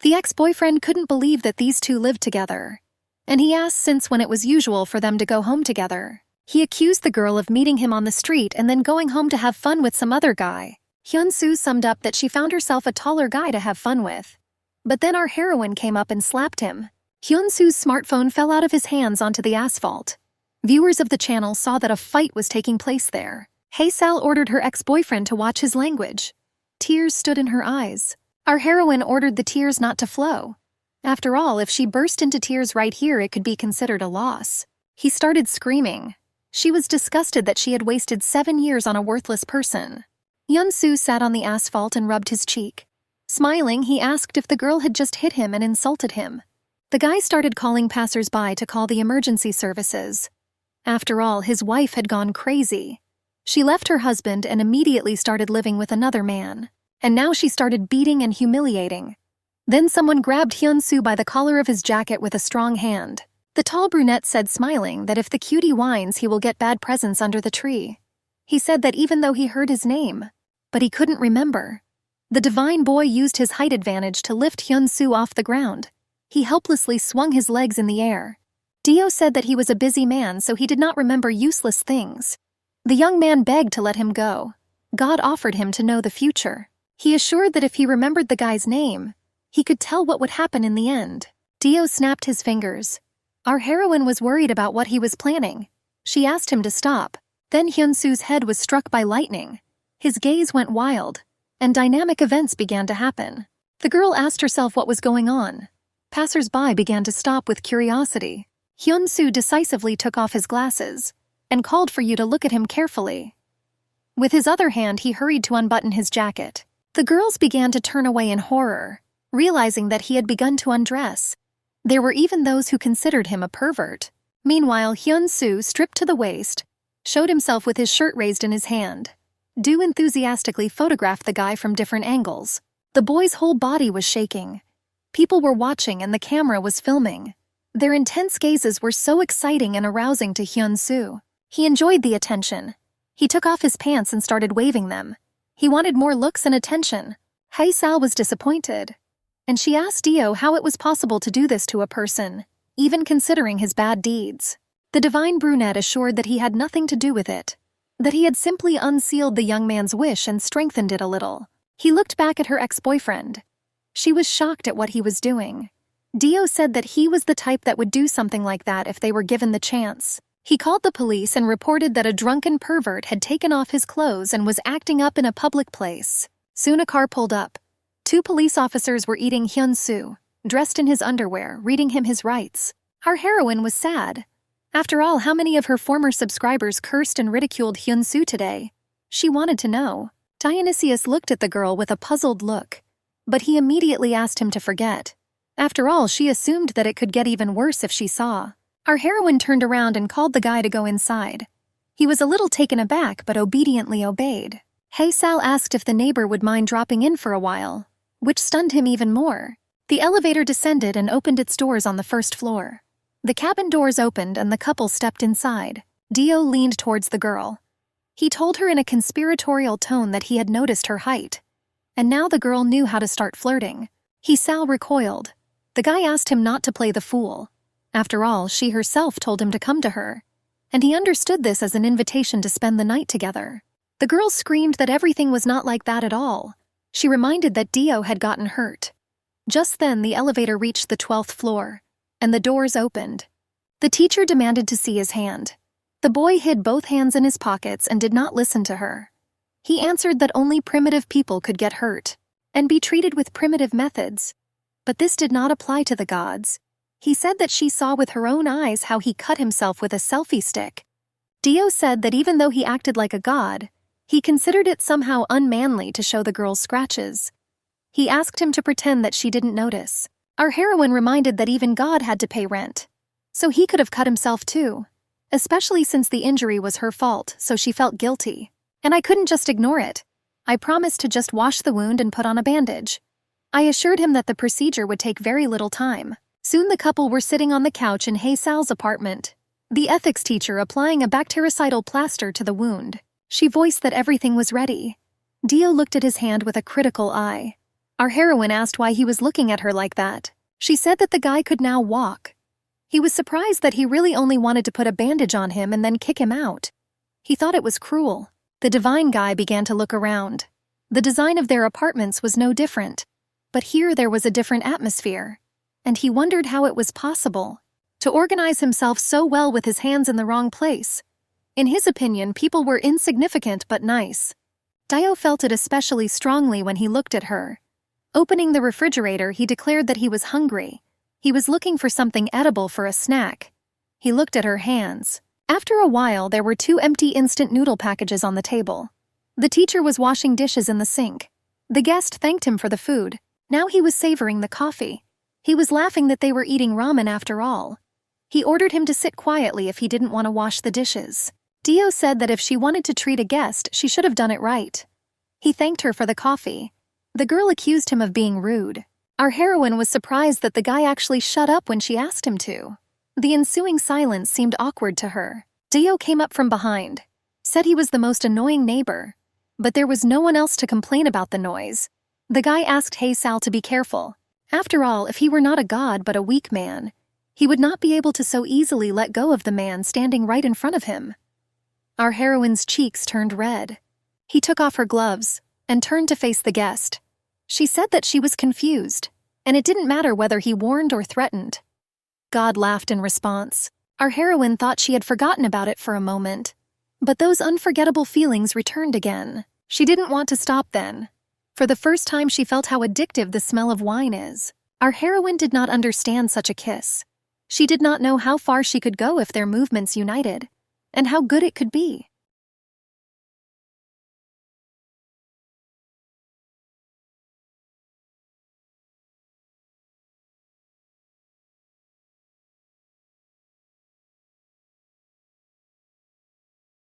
The ex-boyfriend couldn't believe that these two lived together, and he asked since when it was usual for them to go home together. He accused the girl of meeting him on the street and then going home to have fun with some other guy. Hyun-soo summed up that she found herself a taller guy to have fun with. But then our heroine came up and slapped him. Hyun-soo's smartphone fell out of his hands onto the asphalt. Viewers of the channel saw that a fight was taking place there. Hae-sal ordered her ex-boyfriend to watch his language. Tears stood in her eyes. Our heroine ordered the tears not to flow. After all, if she burst into tears right here, it could be considered a loss. He started screaming. She was disgusted that she had wasted 7 years on a worthless person. Hyun-soo sat on the asphalt and rubbed his cheek. Smiling, he asked if the girl had just hit him and insulted him. The guy started calling passers-by to call the emergency services. After all, his wife had gone crazy. She left her husband and immediately started living with another man. And now she started beating and humiliating. Then someone grabbed Hyun-soo by the collar of his jacket with a strong hand. The tall brunette said, smiling, that if the cutie whines, he will get bad presents under the tree. He said that even though he heard his name, but he couldn't remember. The divine boy used his height advantage to lift Hyun-soo off the ground. He helplessly swung his legs in the air. Dio said that he was a busy man, so he did not remember useless things. The young man begged to let him go. God offered him to know the future. He assured that if he remembered the guy's name, he could tell what would happen in the end. Dio snapped his fingers. Our heroine was worried about what he was planning. She asked him to stop. Then Hyun-soo's head was struck by lightning. His gaze went wild, and dynamic events began to happen. The girl asked herself what was going on. Passers-by began to stop with curiosity. Hyun-soo decisively took off his glasses and called for you to look at him carefully. With his other hand, he hurried to unbutton his jacket. The girls began to turn away in horror, realizing that he had begun to undress. There were even those who considered him a pervert. Meanwhile, Hyun-soo, stripped to the waist, showed himself with his shirt raised in his hand. Do enthusiastically photographed the guy from different angles. The boy's whole body was shaking. People were watching and the camera was filming. Their intense gazes were so exciting and arousing to Hyun-soo. He enjoyed the attention. He took off his pants and started waving them. He wanted more looks and attention. Hae-sal was disappointed, and she asked Dio how it was possible to do this to a person, even considering his bad deeds. The divine brunette assured that he had nothing to do with it, that he had simply unsealed the young man's wish and strengthened it a little. He looked back at her ex-boyfriend. She was shocked at what he was doing. Dio said that he was the type that would do something like that if they were given the chance. He called the police and reported that a drunken pervert had taken off his clothes and was acting up in a public place. Soon a car pulled up. 2 police officers were eating Hyun-soo, dressed in his underwear, reading him his rights. Our heroine was sad. After all, how many of her former subscribers cursed and ridiculed Hyun-soo today? She wanted to know. Dionysius looked at the girl with a puzzled look, but he immediately asked him to forget. After all, she assumed that it could get even worse if she saw. Our heroine turned around and called the guy to go inside. He was a little taken aback but obediently obeyed. Hae-sal asked if the neighbor would mind dropping in for a while, which stunned him even more. The elevator descended and opened its doors on the first floor. The cabin doors opened and the couple stepped inside. Dio leaned towards the girl. He told her in a conspiratorial tone that he had noticed her height, and now the girl knew how to start flirting. Hae-sal recoiled. The guy asked him not to play the fool. After all, she herself told him to come to her, and he understood this as an invitation to spend the night together. The girl screamed that everything was not like that at all. She reminded that Dio had gotten hurt. Just then, the elevator reached the 12th floor, and the doors opened. The teacher demanded to see his hand. The boy hid both hands in his pockets and did not listen to her. He answered that only primitive people could get hurt and be treated with primitive methods. But this did not apply to the gods. He said that she saw with her own eyes how he cut himself with a selfie stick. Dio said that even though he acted like a god, he considered it somehow unmanly to show the girl's scratches. He asked him to pretend that she didn't notice. Our heroine reminded that even God had to pay rent. So he could have cut himself too. Especially since the injury was her fault, so she felt guilty. And I couldn't just ignore it. I promised to just wash the wound and put on a bandage. I assured him that the procedure would take very little time. Soon the couple were sitting on the couch in Hae-sal's apartment, the ethics teacher applying a bactericidal plaster to the wound. She voiced that everything was ready. Dio looked at his hand with a critical eye. Our heroine asked why he was looking at her like that. She said that the guy could now walk. He was surprised that he really only wanted to put a bandage on him and then kick him out. He thought it was cruel. The divine guy began to look around. The design of their apartments was no different. But here there was a different atmosphere. And he wondered how it was possible to organize himself so well with his hands in the wrong place. In his opinion, people were insignificant but nice. Dio felt it especially strongly when he looked at her. Opening the refrigerator, he declared that he was hungry. He was looking for something edible for a snack. He looked at her hands. After a while, there were 2 empty instant noodle packages on the table. The teacher was washing dishes in the sink. The guest thanked him for the food. Now he was savoring the coffee. He was laughing that they were eating ramen after all. He ordered him to sit quietly if he didn't want to wash the dishes. Dio said that if she wanted to treat a guest, she should have done it right. He thanked her for the coffee. The girl accused him of being rude. Our heroine was surprised that the guy actually shut up when she asked him to. The ensuing silence seemed awkward to her. Dio came up from behind, said he was the most annoying neighbor. But there was no one else to complain about the noise. The guy asked Hae-sal to be careful. After all, if he were not a god but a weak man, he would not be able to so easily let go of the man standing right in front of him. Our heroine's cheeks turned red. He took off her gloves and turned to face the guest. She said that she was confused, and it didn't matter whether he warned or threatened. God laughed in response. Our heroine thought she had forgotten about it for a moment. But those unforgettable feelings returned again. She didn't want to stop then. For the first time she felt how addictive the smell of wine is. Our heroine did not understand such a kiss. She did not know how far she could go if their movements united, and how good it could be.